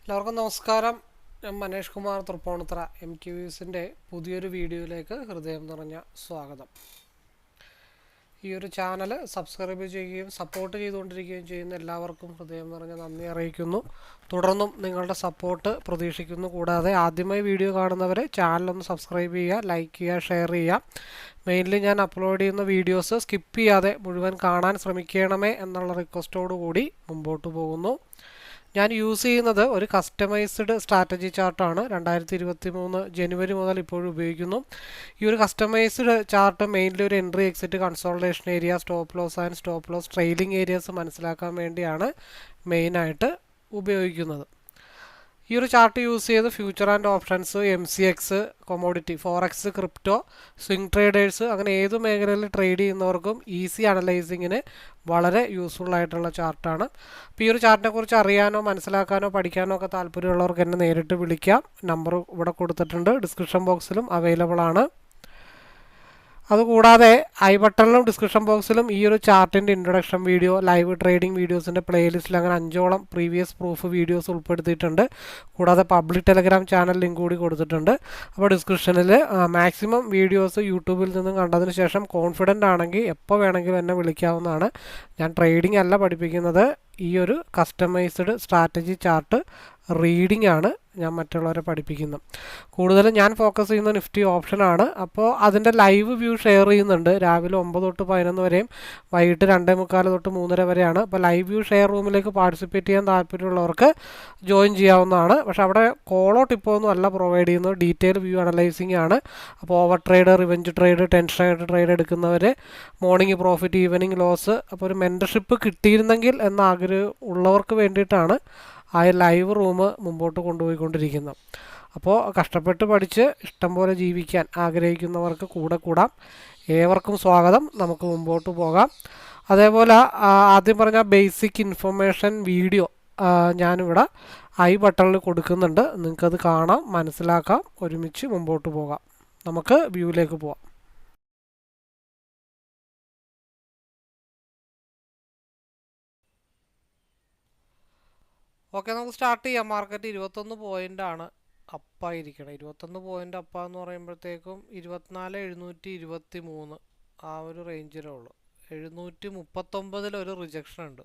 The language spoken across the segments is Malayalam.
എല്ലാവർക്കും നമസ്കാരം. ഞാൻ മനേഷ് കുമാർ തൃപ്പൂണിത്തുറ MTVസിൻ്റെ പുതിയൊരു വീഡിയോയിലേക്ക് ഹൃദയം നിറഞ്ഞ സ്വാഗതം. ഈ ഒരു ചാനൽ സബ്സ്ക്രൈബ് ചെയ്യുകയും സപ്പോർട്ട് ചെയ്തുകൊണ്ടിരിക്കുകയും ചെയ്യുന്ന എല്ലാവർക്കും ഹൃദയം നിറഞ്ഞ നന്ദി അറിയിക്കുന്നു. തുടർന്നും നിങ്ങളുടെ സപ്പോർട്ട് പ്രതീക്ഷിക്കുന്നു. കൂടാതെ ആദ്യമായി വീഡിയോ കാണുന്നവരെ ചാനലൊന്ന് സബ്സ്ക്രൈബ് ചെയ്യുക, ലൈക്ക് ചെയ്യുക, ഷെയർ ചെയ്യുക. മെയിൻലി ഞാൻ അപ്ലോഡ് ചെയ്യുന്ന വീഡിയോസ് സ്കിപ്പ് ചെയ്യാതെ മുഴുവൻ കാണാൻ ശ്രമിക്കണമേ എന്നുള്ള റിക്വസ്റ്റോടു കൂടി മുമ്പോട്ട് പോകുന്നു. ഞാൻ യൂസ് ചെയ്യുന്നത് ഒരു കസ്റ്റമൈസ്ഡ് സ്ട്രാറ്റജി ചാർട്ടാണ്. 2023 ജനുവരി മുതൽ ഇപ്പോഴും ഉപയോഗിക്കുന്നു. ഈ ഒരു കസ്റ്റമൈസ്ഡ് ചാർട്ട് മെയിൻലി ഒരു entry, exit, consultation area, stop loss and stop loss trailing areas മനസ്സിലാക്കാൻ വേണ്ടിയാണ് മെയിനായിട്ട് ഉപയോഗിക്കുന്നത്. ഈ ഒരു ചാർട്ട് യൂസ് ചെയ്ത് future and options, MCX, commodity, forex, crypto, swing traders അങ്ങനെ ഏത് മേഖലയിൽ ട്രേഡ് ചെയ്യുന്നവർക്കും ഈസി അനലൈസിങ്ങിന് വളരെ യൂസ്ഫുൾ ആയിട്ടുള്ള ചാർട്ടാണ്. അപ്പോൾ ഈ ഒരു ചാർട്ടിനെ കുറിച്ച് അറിയാനോ മനസ്സിലാക്കാനോ പഠിക്കാനോ ഒക്കെ താല്പര്യമുള്ളവർക്ക് എന്നെ നേരിട്ട് വിളിക്കാം. നമ്പർ ഇവിടെ കൊടുത്തിട്ടുണ്ട്, ഡിസ്ക്രിപ്ഷൻ ബോക്സിലും അവൈലബിൾ ആണ്. അതുകൂടാതെ ഐ ബട്ടണിലും ഡിസ്ക്രിപ്ഷൻ ബോക്സിലും ഈ ഒരു ചാർട്ടിൻ്റെ ഇൻട്രൊഡക്ഷൻ വീഡിയോ, ലൈവ് ട്രേഡിംഗ് വീഡിയോസിൻ്റെ പ്ലേലിസ്റ്റിൽ അങ്ങനെ 5ഓളം പ്രീവിയസ് പ്രൂഫ് വീഡിയോസ് ഉൾപ്പെടുത്തിയിട്ടുണ്ട്. കൂടാതെ പബ്ലിക് ടെലഗ്രാം ചാനൽ ലിങ്ക് കൂടി കൊടുത്തിട്ടുണ്ട്. അപ്പോൾ ഡിസ്ക്രിപ്ഷനിൽ മാക്സിമം വീഡിയോസ് യൂട്യൂബിൽ നിന്നും കണ്ടതിന് ശേഷം കോൺഫിഡൻ്റ് ആണെങ്കിൽ എപ്പോൾ വേണമെങ്കിലും എന്നെ വിളിക്കാവുന്നതാണ്. ഞാൻ ട്രേഡിംഗ് അല്ല പഠിപ്പിക്കുന്നത്, ഈ ഒരു കസ്റ്റമൈസ്ഡ് സ്ട്രാറ്റജി ചാർട്ട് റീഡിംഗ് ആണ് ഞാൻ മറ്റുള്ളവരെ പഠിപ്പിക്കുന്നത്. കൂടുതലും ഞാൻ ഫോക്കസ് ചെയ്യുന്ന നിഫ്റ്റി ഓപ്ഷനാണ്. അപ്പോൾ അതിൻ്റെ ലൈവ് വ്യൂ ഷെയർ ചെയ്യുന്നുണ്ട്. രാവിലെ 9 തൊട്ട് 11 വരെയും വൈകിട്ട് 2:45 തൊട്ട് 3:30 വരെയാണ്. അപ്പോൾ ലൈവ് വ്യൂ ഷെയർ റൂമിലേക്ക് പാർട്ടിസിപ്പേറ്റ് ചെയ്യാൻ താല്പര്യമുള്ളവർക്ക് ജോയിൻ ചെയ്യാവുന്നതാണ്. പക്ഷേ അവിടെ കോളോ ടിപ്പോ ഒന്നും അല്ല പ്രൊവൈഡ് ചെയ്യുന്നത്, ഡീറ്റെയിൽ വ്യൂ അനലൈസിങ് ആണ്. അപ്പോൾ over trade, revenge trade, tension trade എടുക്കുന്നവർ, മോർണിംഗ് പ്രോഫിറ്റ്, ഈവനിങ് ലോസ്, അപ്പോൾ ഒരു മെൻറ്റർഷിപ്പ് കിട്ടിയിരുന്നെങ്കിൽ എന്ന ആഗ്രഹം ഉള്ളവർക്ക് വേണ്ടിയിട്ടാണ് ആ ലൈവ് റൂം മുമ്പോട്ട് കൊണ്ടുപോയിക്കൊണ്ടിരിക്കുന്നത്. അപ്പോൾ കഷ്ടപ്പെട്ട് പഠിച്ച് ഇഷ്ടം പോലെ ജീവിക്കാൻ ആഗ്രഹിക്കുന്നവർക്ക് കൂടെ കൂടാം. ഏവർക്കും സ്വാഗതം. നമുക്ക് മുമ്പോട്ട് പോകാം. അതേപോലെ ആദ്യം പറഞ്ഞ ബേസിക് ഇൻഫർമേഷൻ വീഡിയോ ഞാനിവിടെ ഐ ബട്ടണിൽ കൊടുക്കുന്നുണ്ട്. നിങ്ങൾക്കത് കാണാം, മനസ്സിലാക്കാം, ഒരുമിച്ച് മുമ്പോട്ട് പോകാം. നമുക്ക് വ്യൂവിലേക്ക് പോകാം. ഓക്കെ, നമുക്ക് സ്റ്റാർട്ട് ചെയ്യാം. മാർക്കറ്റ് 21 പോയിൻ്റാണ് അപ്പായിരിക്കണം. 21 പോയിൻ്റ് അപ്പാന്ന് പറയുമ്പോഴത്തേക്കും 24,723 ആ ഒരു റേഞ്ചിലേ ഉള്ളൂ. 739 ഒരു റിജക്ഷൻ ഉണ്ട്.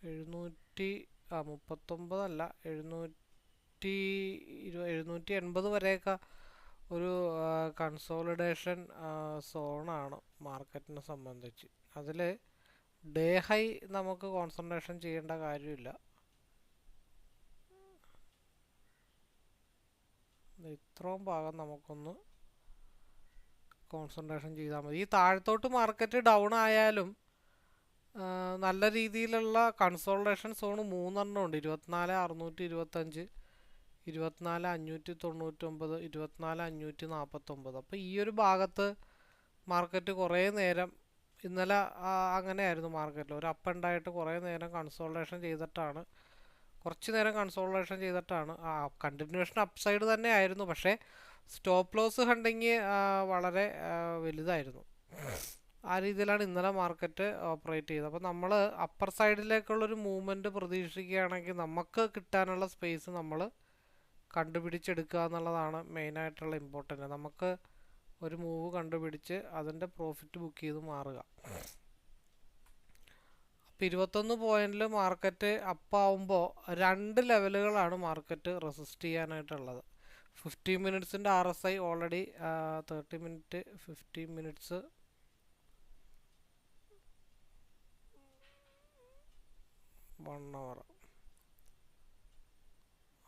739 അല്ല, 780 വരെയൊക്കെ ഒരു കൺസോളിഡേഷൻ സോണാണ് മാർക്കറ്റിനെ സംബന്ധിച്ച്. അതിൽ ഡേ ഹൈ നമുക്ക് കോൺസെൻട്രേഷൻ ചെയ്യേണ്ട കാര്യമില്ല. ഇത്രയും ഭാഗം നമുക്കൊന്ന് കോൺസെൻട്രേഷൻ ചെയ്താൽ മതി. ഈ താഴത്തോട്ട് മാർക്കറ്റ് ഡൗൺ ആയാലും നല്ല രീതിയിലുള്ള കൺസോൾട്ടേഷൻ സോൺ 3 ഉണ്ട്. 24,625, 24,599, 24,549. അപ്പോൾ ഈ ഒരു ഭാഗത്ത് മാർക്കറ്റ് കുറേ നേരം ഇന്നലെ അങ്ങനെയായിരുന്നു. മാർക്കറ്റിൽ ഒരു അപ്പ് ഉണ്ടായിട്ട് കുറച്ച് നേരം കൺസോൾട്ടേഷൻ ചെയ്തിട്ടാണ് കണ്ടിന്യൂഷൻ അപ്സൈഡ് തന്നെ ആയിരുന്നു. പക്ഷേ സ്റ്റോപ്പ് ലോസ് ഹണ്ടിങ് വളരെ വലുതായിരുന്നു. ആ രീതിയിലാണ് ഇന്നലെ മാർക്കറ്റ് ഓപ്പറേറ്റ് ചെയ്തത്. അപ്പോൾ നമ്മൾ അപ്പർ സൈഡിലേക്കുള്ളൊരു മൂവ്മെൻറ്റ് പ്രതീക്ഷിക്കുകയാണെങ്കിൽ നമുക്ക് കിട്ടാനുള്ള സ്പേസ് നമ്മൾ കണ്ടുപിടിച്ചെടുക്കുക എന്നുള്ളതാണ് മെയിനായിട്ടുള്ള ഇമ്പോർട്ടൻ്റ്. നമുക്ക് ഒരു മൂവ് കണ്ടുപിടിച്ച് അതിൻ്റെ പ്രോഫിറ്റ് ബുക്ക് ചെയ്ത് മാറുക. അപ്പോൾ 21 പോയിന്റിൽ മാർക്കറ്റ് അപ്പാവുമ്പോൾ 2 ലെവലുകളാണ് മാർക്കറ്റ് റെസിസ്റ്റ് ചെയ്യാനായിട്ടുള്ളത്. 15 മിനിറ്റ്സിൻ്റെ RSI already 30 minute, 15 minutes, 1 hour.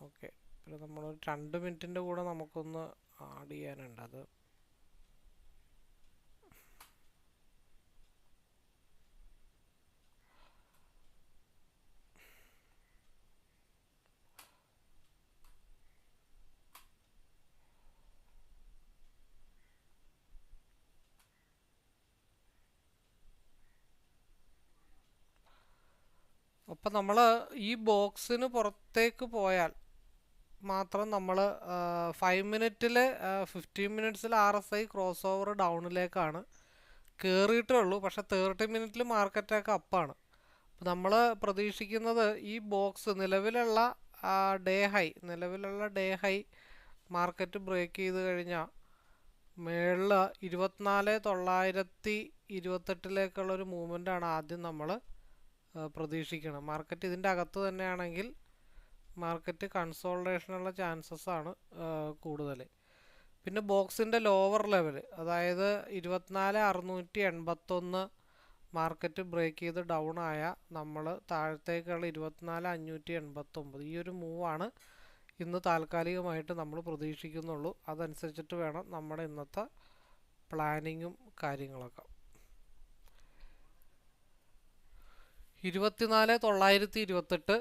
Okay, പിന്നെ നമ്മളൊരു 2 മിനിറ്റിൻ്റെ കൂടെ നമുക്കൊന്ന് ആഡ് ചെയ്യാനുണ്ട്. അത് അപ്പം നമ്മൾ ഈ ബോക്സിന് പുറത്തേക്ക് പോയാൽ മാത്രം നമ്മൾ 5 മിനിറ്റിൽ 15 മിനിറ്റ്സിൽ RSI ക്രോസ് ഓവർ ഡൗണിലേക്കാണ് കയറിയിട്ടേ ഉള്ളൂ. പക്ഷേ 30 മിനിറ്റിൽ മാർക്കറ്റൊക്കെ അപ്പാണ്. അപ്പോൾ നമ്മൾ പ്രതീക്ഷിക്കുന്നത് ഈ ബോക്സ് നിലവിലുള്ള ഡേ ഹൈ, നിലവിലുള്ള ഡേ ഹൈ മാർക്കറ്റ് ബ്രേക്ക് ചെയ്ത് കഴിഞ്ഞാൽ മേളിൽ 24,928-ലേക്കുള്ളൊരു മൂവ്മെൻ്റാണ് ആദ്യം നമ്മൾ പ്രതീക്ഷിക്കണം. മാർക്കറ്റ് ഇതിൻ്റെ അകത്ത് തന്നെയാണെങ്കിൽ മാർക്കറ്റ് കൺസോൾട്ടേഷനുള്ള ചാൻസസ് ആണ് കൂടുതൽ. പിന്നെ ബോക്സിൻ്റെ ലോവർ ലെവൽ, അതായത് 24,681 മാർക്കറ്റ് ബ്രേക്ക് ചെയ്ത് ഡൗൺ ആയ നമ്മൾ താഴത്തേക്കുള്ള 24,589, ഈ ഒരു മൂവാണ് ഇന്ന് താൽക്കാലികമായിട്ട് നമ്മൾ പ്രതീക്ഷിക്കുന്നുള്ളൂ. അതനുസരിച്ചിട്ട് വേണം നമ്മുടെ ഇന്നത്തെ പ്ലാനിങ്ങും കാര്യങ്ങളൊക്കെ. 24,928,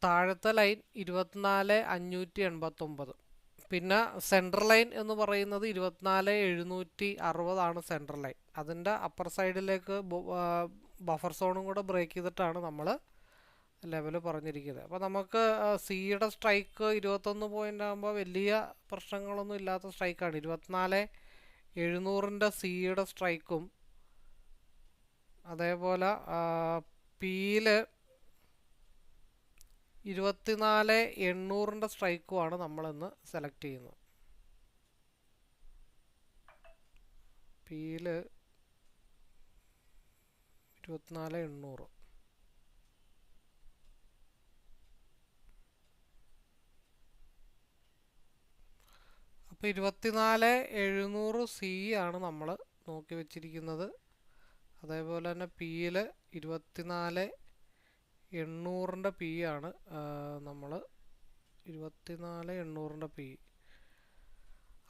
താഴത്തെ ലൈൻ 24,589. പിന്നെ സെൻട്രൽ ലൈൻ എന്ന് പറയുന്നത് 24,760 സെൻട്രൽ ലൈൻ. അതിൻ്റെ അപ്പർ സൈഡിലേക്ക് ബഫർ സോണും കൂടെ ബ്രേക്ക് ചെയ്തിട്ടാണ് നമ്മൾ ലെവൽ പറഞ്ഞിരിക്കുന്നത്. അപ്പോൾ നമുക്ക് സിയുടെ സ്ട്രൈക്ക് 21 പോയിൻ്റ് ആകുമ്പോൾ വലിയ പ്രശ്നങ്ങളൊന്നും ഇല്ലാത്ത സ്ട്രൈക്കാണ്. 24,700 സിയുടെ സ്ട്രൈക്കും അതേപോലെ പിയിൽ 24,800 സ്ട്രൈക്കുമാണ് നമ്മളിന്ന് സെലക്ട് ചെയ്യുന്നത്. പിയിൽ 24,800. അപ്പോൾ 24,700 സി ആണ് നമ്മൾ നോക്കി വെച്ചിരിക്കുന്നത്. അതേപോലെ തന്നെ പിയിൽ 24,800 പി ആണ് നമ്മൾ 24,800 പി.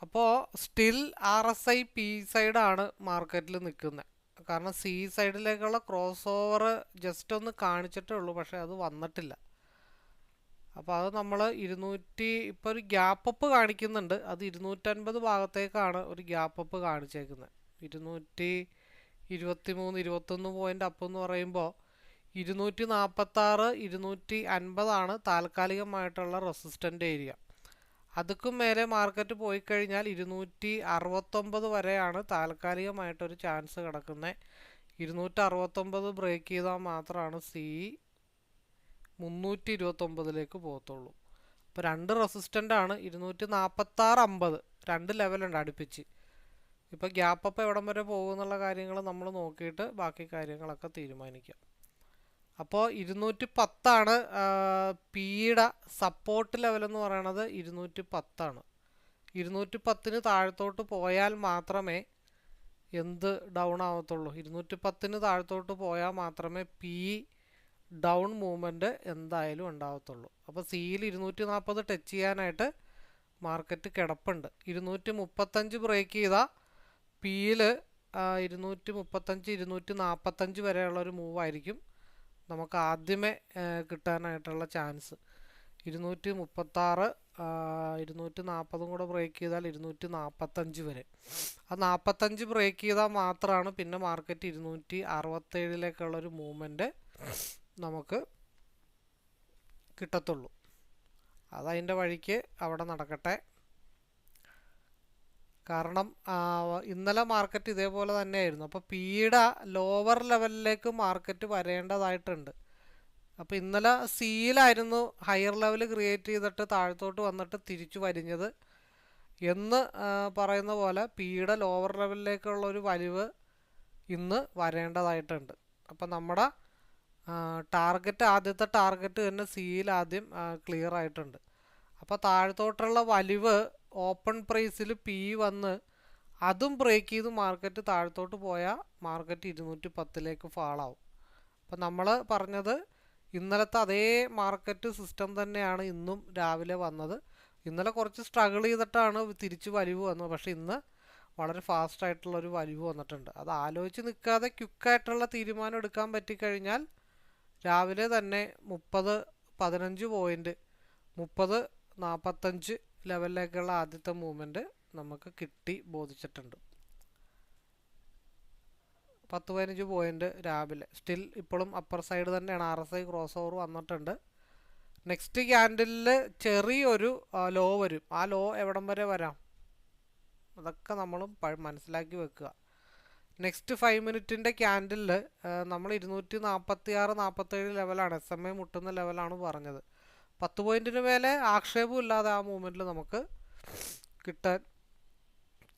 അപ്പോൾ സ്റ്റിൽ RSI പി സൈഡാണ് മാർക്കറ്റിൽ നിൽക്കുന്നത്. കാരണം സി സൈഡിലേക്കുള്ള ക്രോസ് ഓവർ ജസ്റ്റ് ഒന്ന് കാണിച്ചിട്ടേ ഉള്ളൂ, പക്ഷേ അത് വന്നിട്ടില്ല. അപ്പോൾ അത് നമ്മൾ ഇപ്പോൾ ഒരു ഗ്യാപ്പ് അപ്പ് കാണിക്കുന്നുണ്ട്. അത് 250 ഭാഗത്തേക്കാണ് ഒരു ഗ്യാപ്പ് അപ്പ് കാണിച്ചേക്കുന്നത്. 223-21 പോയിൻ്റ് അപ്പ് എന്ന് പറയുമ്പോൾ 246, 250 താൽക്കാലികമായിട്ടുള്ള റെസിസ്റ്റൻ്റ് ഏരിയ. അതുക്കും മേലെ മാർക്കറ്റ് പോയി കഴിഞ്ഞാൽ 269 വരെയാണ് താൽക്കാലികമായിട്ടൊരു ചാൻസ് കിടക്കുന്നത്. 269 ബ്രേക്ക് ചെയ്താൽ മാത്രമാണ് സി 329ലേക്ക് പോകത്തുള്ളൂ. അപ്പോൾ രണ്ട് റെസിസ്റ്റൻ്റാണ് 246-50, രണ്ട് ലെവലുണ്ട് അടുപ്പിച്ച്. ഇപ്പോൾ ഗ്യാപ്പ് അപ്പ് എവിടം വരെ പോകുമെന്നുള്ള കാര്യങ്ങൾ നമ്മൾ നോക്കിയിട്ട് ബാക്കി കാര്യങ്ങളൊക്കെ തീരുമാനിക്കാം. അപ്പോൾ 210 പിയുടെ സപ്പോർട്ട് ലെവലെന്ന് പറയണത് 210. 210 താഴത്തോട്ട് പോയാൽ മാത്രമേ എന്ത് ഡൗൺ ആവത്തുള്ളൂ. 210 താഴത്തോട്ട് പോയാൽ മാത്രമേ പി ഡൗൺ മൂവ്മെൻറ്റ് എന്തായാലും ഉണ്ടാവത്തുള്ളൂ. അപ്പോൾ സിയിൽ 240 ടച്ച് ചെയ്യാനായിട്ട് മാർക്കറ്റ് കിടപ്പുണ്ട്. 235 ബ്രേക്ക് ചെയ്താൽ പിയിൽ 235, 245 വരെയുള്ളൊരു മൂവായിരിക്കും നമുക്ക് ആദ്യമേ കിട്ടാനായിട്ടുള്ള ചാൻസ്. 236, 240 കൂടെ ബ്രേക്ക് ചെയ്താൽ 245 വരെ. ആ 45 ബ്രേക്ക് ചെയ്താൽ മാത്രമാണ് പിന്നെ മാർക്കറ്റ് 267ലേക്കുള്ളൊരു മൂവ്മെൻറ്റ് നമുക്ക് കിട്ടത്തുള്ളൂ. അതതിൻ്റെ വഴിക്ക് അവിടെ നടക്കട്ടെ. കാരണം ഇന്നലെ മാർക്കറ്റ് ഇതേപോലെ തന്നെയായിരുന്നു. അപ്പോൾ പിയുടെ ലോവർ ലെവലിലേക്ക് മാർക്കറ്റ് വരേണ്ടതായിട്ടുണ്ട്. അപ്പോൾ ഇന്നലെ സിയിലായിരുന്നു ഹയർ ലെവൽ ക്രിയേറ്റ് ചെയ്തിട്ട് താഴത്തോട്ട് വന്നിട്ട് തിരിച്ചു വരിഞ്ഞത് എന്ന് പറയുന്ന പോലെ പിയുടെ ലോവർ ലെവലിലേക്കുള്ളൊരു വലിവ് ഇന്ന് വരേണ്ടതായിട്ടുണ്ട്. അപ്പോൾ നമ്മുടെ ആദ്യത്തെ ടാർഗറ്റ് തന്നെ സിയിൽ ആദ്യം ക്ലിയർ ആയിട്ടുണ്ട്. അപ്പോൾ താഴത്തോട്ടുള്ള വലിവ് ഓപ്പൺ പ്രൈസിൽ പി വന്ന് അതും ബ്രേക്ക് ചെയ്ത് മാർക്കറ്റ് താഴത്തോട്ട് പോയാൽ മാർക്കറ്റ് 210ലേക്ക് ഫാളാവും. അപ്പം നമ്മൾ പറഞ്ഞത് ഇന്നലത്തെ അതേ മാർക്കറ്റ് സിസ്റ്റം തന്നെയാണ് ഇന്നും രാവിലെ വന്നത്. ഇന്നലെ കുറച്ച് സ്ട്രഗിൾ ചെയ്തിട്ടാണ് തിരിച്ച് വലിവ് വന്നത്. പക്ഷേ ഇന്ന് വളരെ ഫാസ്റ്റായിട്ടുള്ളൊരു വലിവ് വന്നിട്ടുണ്ട്. അത് ആലോചിച്ച് നിൽക്കാതെ ക്വിക്കായിട്ടുള്ള തീരുമാനം എടുക്കാൻ പറ്റിക്കഴിഞ്ഞാൽ രാവിലെ തന്നെ 30-15 പോയിൻ്റ് 30-45 ലെവലിലേക്കുള്ള ആദ്യത്തെ മൂവ്മെൻറ്റ് നമുക്ക് കിട്ടി ബോധിച്ചിട്ടുണ്ട്. 10-15 പോയിൻ്റ് രാവിലെ സ്റ്റിൽ ഇപ്പോഴും അപ്പർ സൈഡ് തന്നെയാണ്. RSI ക്രോസ് ഓവർ വന്നിട്ടുണ്ട്. നെക്സ്റ്റ് ക്യാൻഡിലിൽ ചെറിയൊരു ലോ വരും. ആ ലോ എവിടം വരെ വരാം അതൊക്കെ നമ്മളും മനസ്സിലാക്കി വെക്കുക. നെക്സ്റ്റ് 5 മിനിറ്റിൻ്റെ ക്യാൻഡിലിൽ നമ്മൾ 246-47 ലെവലാണ് SMA മുട്ടുന്ന ലെവലാണ് പറഞ്ഞത്. 10 പോയിന്റിന് മേലെ ആക്ഷേപം ഇല്ലാതെ ആ മൂവ്മെൻറ്റിൽ നമുക്ക് കിട്ടാൻ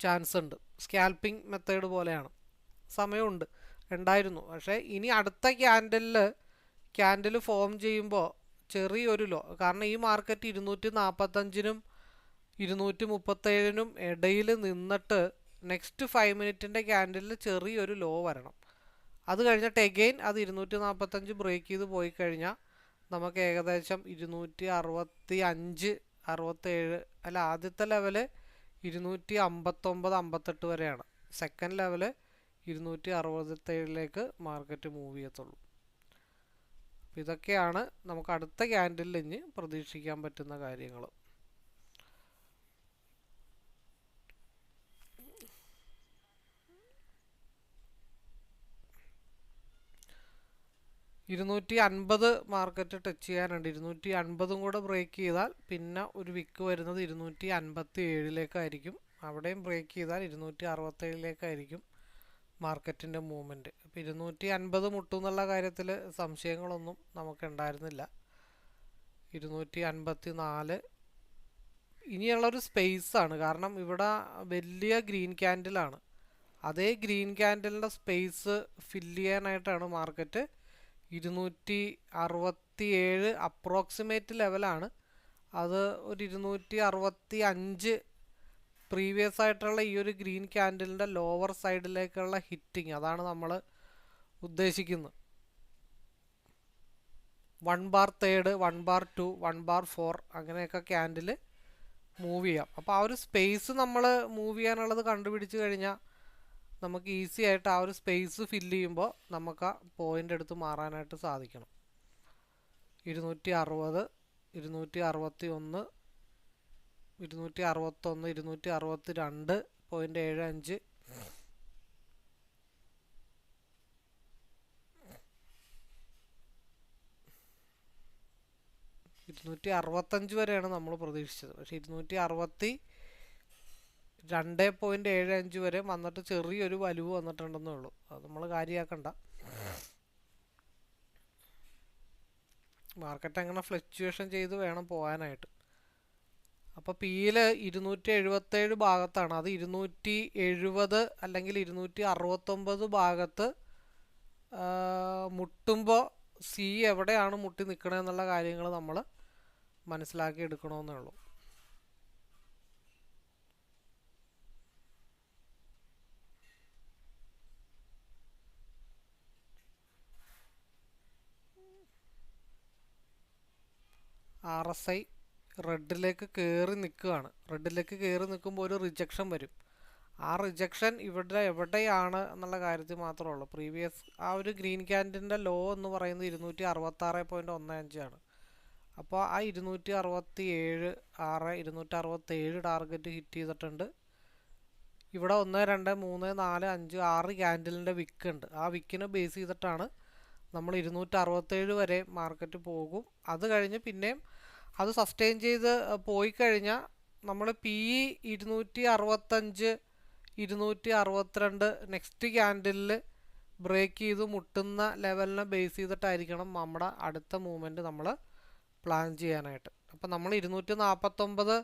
ചാൻസ് ഉണ്ട്. സ്കാൽപ്പിംഗ് മെത്തേഡ് പോലെയാണ്, സമയമുണ്ട്, ഉണ്ടായിരുന്നു. പക്ഷേ ഇനി അടുത്ത ക്യാൻഡിൽ ഫോം ചെയ്യുമ്പോൾ ചെറിയൊരു ലോ, കാരണം ഈ മാർക്കറ്റ് 245-നും 237-നും ഇടയിൽ നിന്നിട്ട് നെക്സ്റ്റ് 5 മിനിറ്റിൻ്റെ ക്യാൻഡിലിൽ ചെറിയൊരു ലോ വരണം. അത് കഴിഞ്ഞിട്ട് എഗെയിൻ അത് 245 ബ്രേക്ക് ചെയ്ത് പോയി കഴിഞ്ഞാൽ നമുക്ക് ഏകദേശം 265, 67 അല്ല, ആദ്യത്തെ ലെവല് 259, 58 വരെയാണ്. സെക്കൻഡ് ലെവല് 267 മാർക്കറ്റ് മൂവ് ചെയ്യത്തുള്ളൂ. അപ്പോൾ ഇതൊക്കെയാണ് നമുക്ക് അടുത്ത ക്യാൻഡിലിൽ ഇനി പ്രതീക്ഷിക്കാൻ പറ്റുന്ന കാര്യങ്ങൾ. $250 മാർക്കറ്റ് ടച്ച് ചെയ്യാനുണ്ട്. 250 കൂടെ ബ്രേക്ക് ചെയ്താൽ പിന്നെ ഒരു വിക്ക് വരുന്നത് 257 അവിടെയും ബ്രേക്ക് ചെയ്താൽ 267 മാർക്കറ്റിൻ്റെ മൂവ്മെൻറ്റ്. അപ്പോൾ 250 മുട്ടും എന്നുള്ള കാര്യത്തിൽ സംശയങ്ങളൊന്നും നമുക്കുണ്ടായിരുന്നില്ല. 254 ഇനിയുള്ളൊരു സ്പേസാണ്, കാരണം ഇവിടെ വലിയ ഗ്രീൻ ക്യാൻഡിലാണ്. അതേ ഗ്രീൻ ക്യാൻഡിലിൻ്റെ സ്പേസ് ഫില്ല് ചെയ്യാനായിട്ടാണ് മാർക്കറ്റ് 267 അപ്രോക്സിമേറ്റ് ലെവലാണ്. അത് ഒരു 265 പ്രീവിയസ് ആയിട്ടുള്ള ഈ ഒരു ഗ്രീൻ ക്യാൻഡിലിൻ്റെ ലോവർ സൈഡിലേക്കുള്ള ഹിറ്റിങ്, അതാണ് നമ്മൾ ഉദ്ദേശിക്കുന്നത്. 1 ബാർ തേർഡ്, 1 ബാർ 2, 1 ബാർ 4 അങ്ങനെയൊക്കെ ക്യാൻഡിൽ മൂവ് ചെയ്യാം. അപ്പോൾ ആ ഒരു സ്പേസ് നമ്മൾ മൂവ് ചെയ്യാനുള്ളത് കണ്ടുപിടിച്ച് കഴിഞ്ഞാൽ നമുക്ക് ഈസി ആയിട്ട് ആ ഒരു സ്പേസ് ഫില്ല് ചെയ്യുമ്പോൾ നമുക്ക് ആ പോയിൻ്റ് എടുത്ത് മാറാനായിട്ട് സാധിക്കണം. 260, 261, 261, 262.75, 265 വരെയാണ് നമ്മൾ പ്രതീക്ഷിച്ചത്. പക്ഷേ 262.75 വരെ വന്നിട്ട് ചെറിയൊരു വലിവ് വന്നിട്ടുണ്ടെന്നേ ഉള്ളൂ. അത് നമ്മൾ കാര്യമാക്കണ്ട. മാർക്കറ്റ് അങ്ങനെ ഫ്ലക്ച്വേഷൻ ചെയ്ത് വേണം പോകാനായിട്ട്. അപ്പോൾ പിയിൽ 277 ഭാഗത്താണ്, അത് 270 അല്ലെങ്കിൽ 269 ഭാഗത്ത് മുട്ടുമ്പോൾ സി എവിടെയാണ് മുട്ടി നിൽക്കണമെന്നുള്ള കാര്യങ്ങൾ നമ്മൾ മനസ്സിലാക്കി എടുക്കണമെന്നേ ഉള്ളൂ. RSI റെഡിലേക്ക് കയറി നിൽക്കുകയാണ്. റെഡിലേക്ക് കയറി നിൽക്കുമ്പോൾ ഒരു റിജക്ഷൻ വരും. ആ റിജക്ഷൻ ഇവിടെ എവിടെയാണ് എന്നുള്ള കാര്യത്തിൽ മാത്രമേ ഉള്ളൂ. പ്രീവിയസ് ആ ഒരു ഗ്രീൻ ക്യാൻഡിൻ്റെ ലോ എന്ന് പറയുന്നത് 266.15 ആണ്. അപ്പോൾ ആ 267 ടാർഗറ്റ് ഹിറ്റ് ചെയ്തിട്ടുണ്ട്. ഇവിടെ 1, 2, 3, 4, 5, 6 ക്യാൻഡിലിൻ്റെ വിക്ക് ഉണ്ട്. ആ വിക്കിനെ ബേസ് ചെയ്തിട്ടാണ് നമ്മൾ 267 വരെ മാർക്കറ്റ് പോകും. അത് കഴിഞ്ഞ് പിന്നെയും അത് സസ്റ്റെയിൻ ചെയ്ത് പോയി കഴിഞ്ഞാൽ നമ്മൾ PE 265, 262 നെക്സ്റ്റ് ക്യാൻഡിലിൽ ബ്രേക്ക് ചെയ്ത് മുട്ടുന്ന ലെവലിനെ ബേസ് ചെയ്തിട്ടായിരിക്കണം നമ്മുടെ അടുത്ത മൂവ്മെൻറ്റ് നമ്മൾ പ്ലാൻ ചെയ്യാനായിട്ട്. അപ്പോൾ നമ്മൾ 249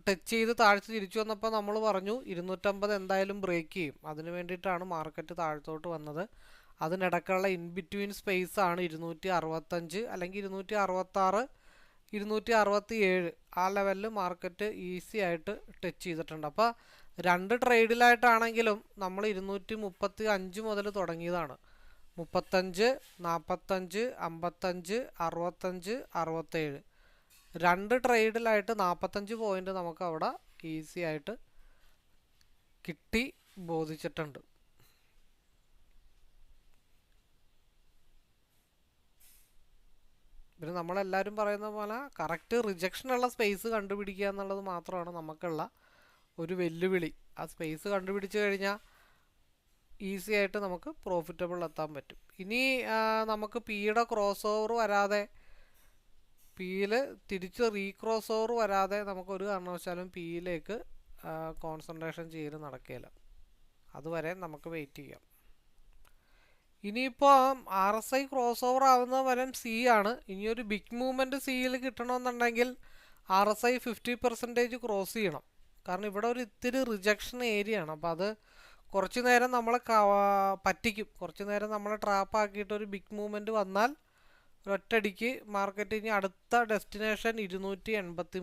ടച്ച് ചെയ്ത് താഴ്ച തിരിച്ചു വന്നപ്പോൾ നമ്മൾ പറഞ്ഞു 250 എന്തായാലും ബ്രേക്ക് ചെയ്യും. അതിന് വേണ്ടിയിട്ടാണ് മാർക്കറ്റ് താഴത്തോട്ട് വന്നത്. അതിനിടക്കുള്ള ഇൻ ബിറ്റ്വീൻ സ്പേസ് ആണ് 265 അല്ലെങ്കിൽ 266, 267 ആ ലെവലിൽ മാർക്കറ്റ് ഈസി ആയിട്ട് ടച്ച് ചെയ്തിട്ടുണ്ട്. അപ്പോൾ 2 ട്രേഡിലായിട്ടാണെങ്കിലും നമ്മൾ 235 മുതൽ തുടങ്ങിയതാണ്. 35, 45, 55, 65, 67 2 ട്രേഡിലായിട്ട് 45 പോയിൻ്റ് നമുക്ക് അവിടെ ഈസി ആയിട്ട് കിട്ടി ബോധിച്ചിട്ടുണ്ട്. പിന്നെ നമ്മളെല്ലാവരും പറയുന്ന പോലെ കറക്റ്റ് റിജക്ഷനുള്ള സ്പേസ് കണ്ടുപിടിക്കുക എന്നുള്ളത് മാത്രമാണ് നമുക്കുള്ള ഒരു വെല്ലുവിളി. ആ സ്പേസ് കണ്ടുപിടിച്ച് കഴിഞ്ഞാൽ ഈസി ആയിട്ട് നമുക്ക് പ്രോഫിറ്റബിൾ എത്താൻ പറ്റും. ഇനി നമുക്ക് പിയുടെ ക്രോസ് ഓവർ വരാതെ, പിയിൽ തിരിച്ച് റീക്രോസ് ഓവർ വരാതെ നമുക്കൊരു കാരണവശാലും പിയിലേക്ക് കോൺസെൻട്രേഷൻ ചെയ്ത് നടക്കില്ല. അതുവരെ നമുക്ക് വെയിറ്റ് ചെയ്യാം. ഇനിയിപ്പോൾ RSI ക്രോസ് ഓവർ ആവുന്ന വരം സി ആണ്. ഇനിയൊരു ബിഗ് മൂവ്മെൻറ്റ് സിയിൽ കിട്ടണമെന്നുണ്ടെങ്കിൽ RSI 50% ക്രോസ് ചെയ്യണം. കാരണം ഇവിടെ ഒരു ഇത്തിരി റിജക്ഷൻ ഏരിയ ആണ്. അപ്പോൾ അത് കുറച്ച് നേരം നമ്മളെ പറ്റിക്കും. കുറച്ച് നേരം നമ്മളെ ട്രാപ്പാക്കിയിട്ട് ഒരു ബിഗ് മൂവ്മെൻറ്റ് വന്നാൽ ഒറ്റയടിക്ക് മാർക്കറ്റ് ഇനി അടുത്ത ഡെസ്റ്റിനേഷൻ 283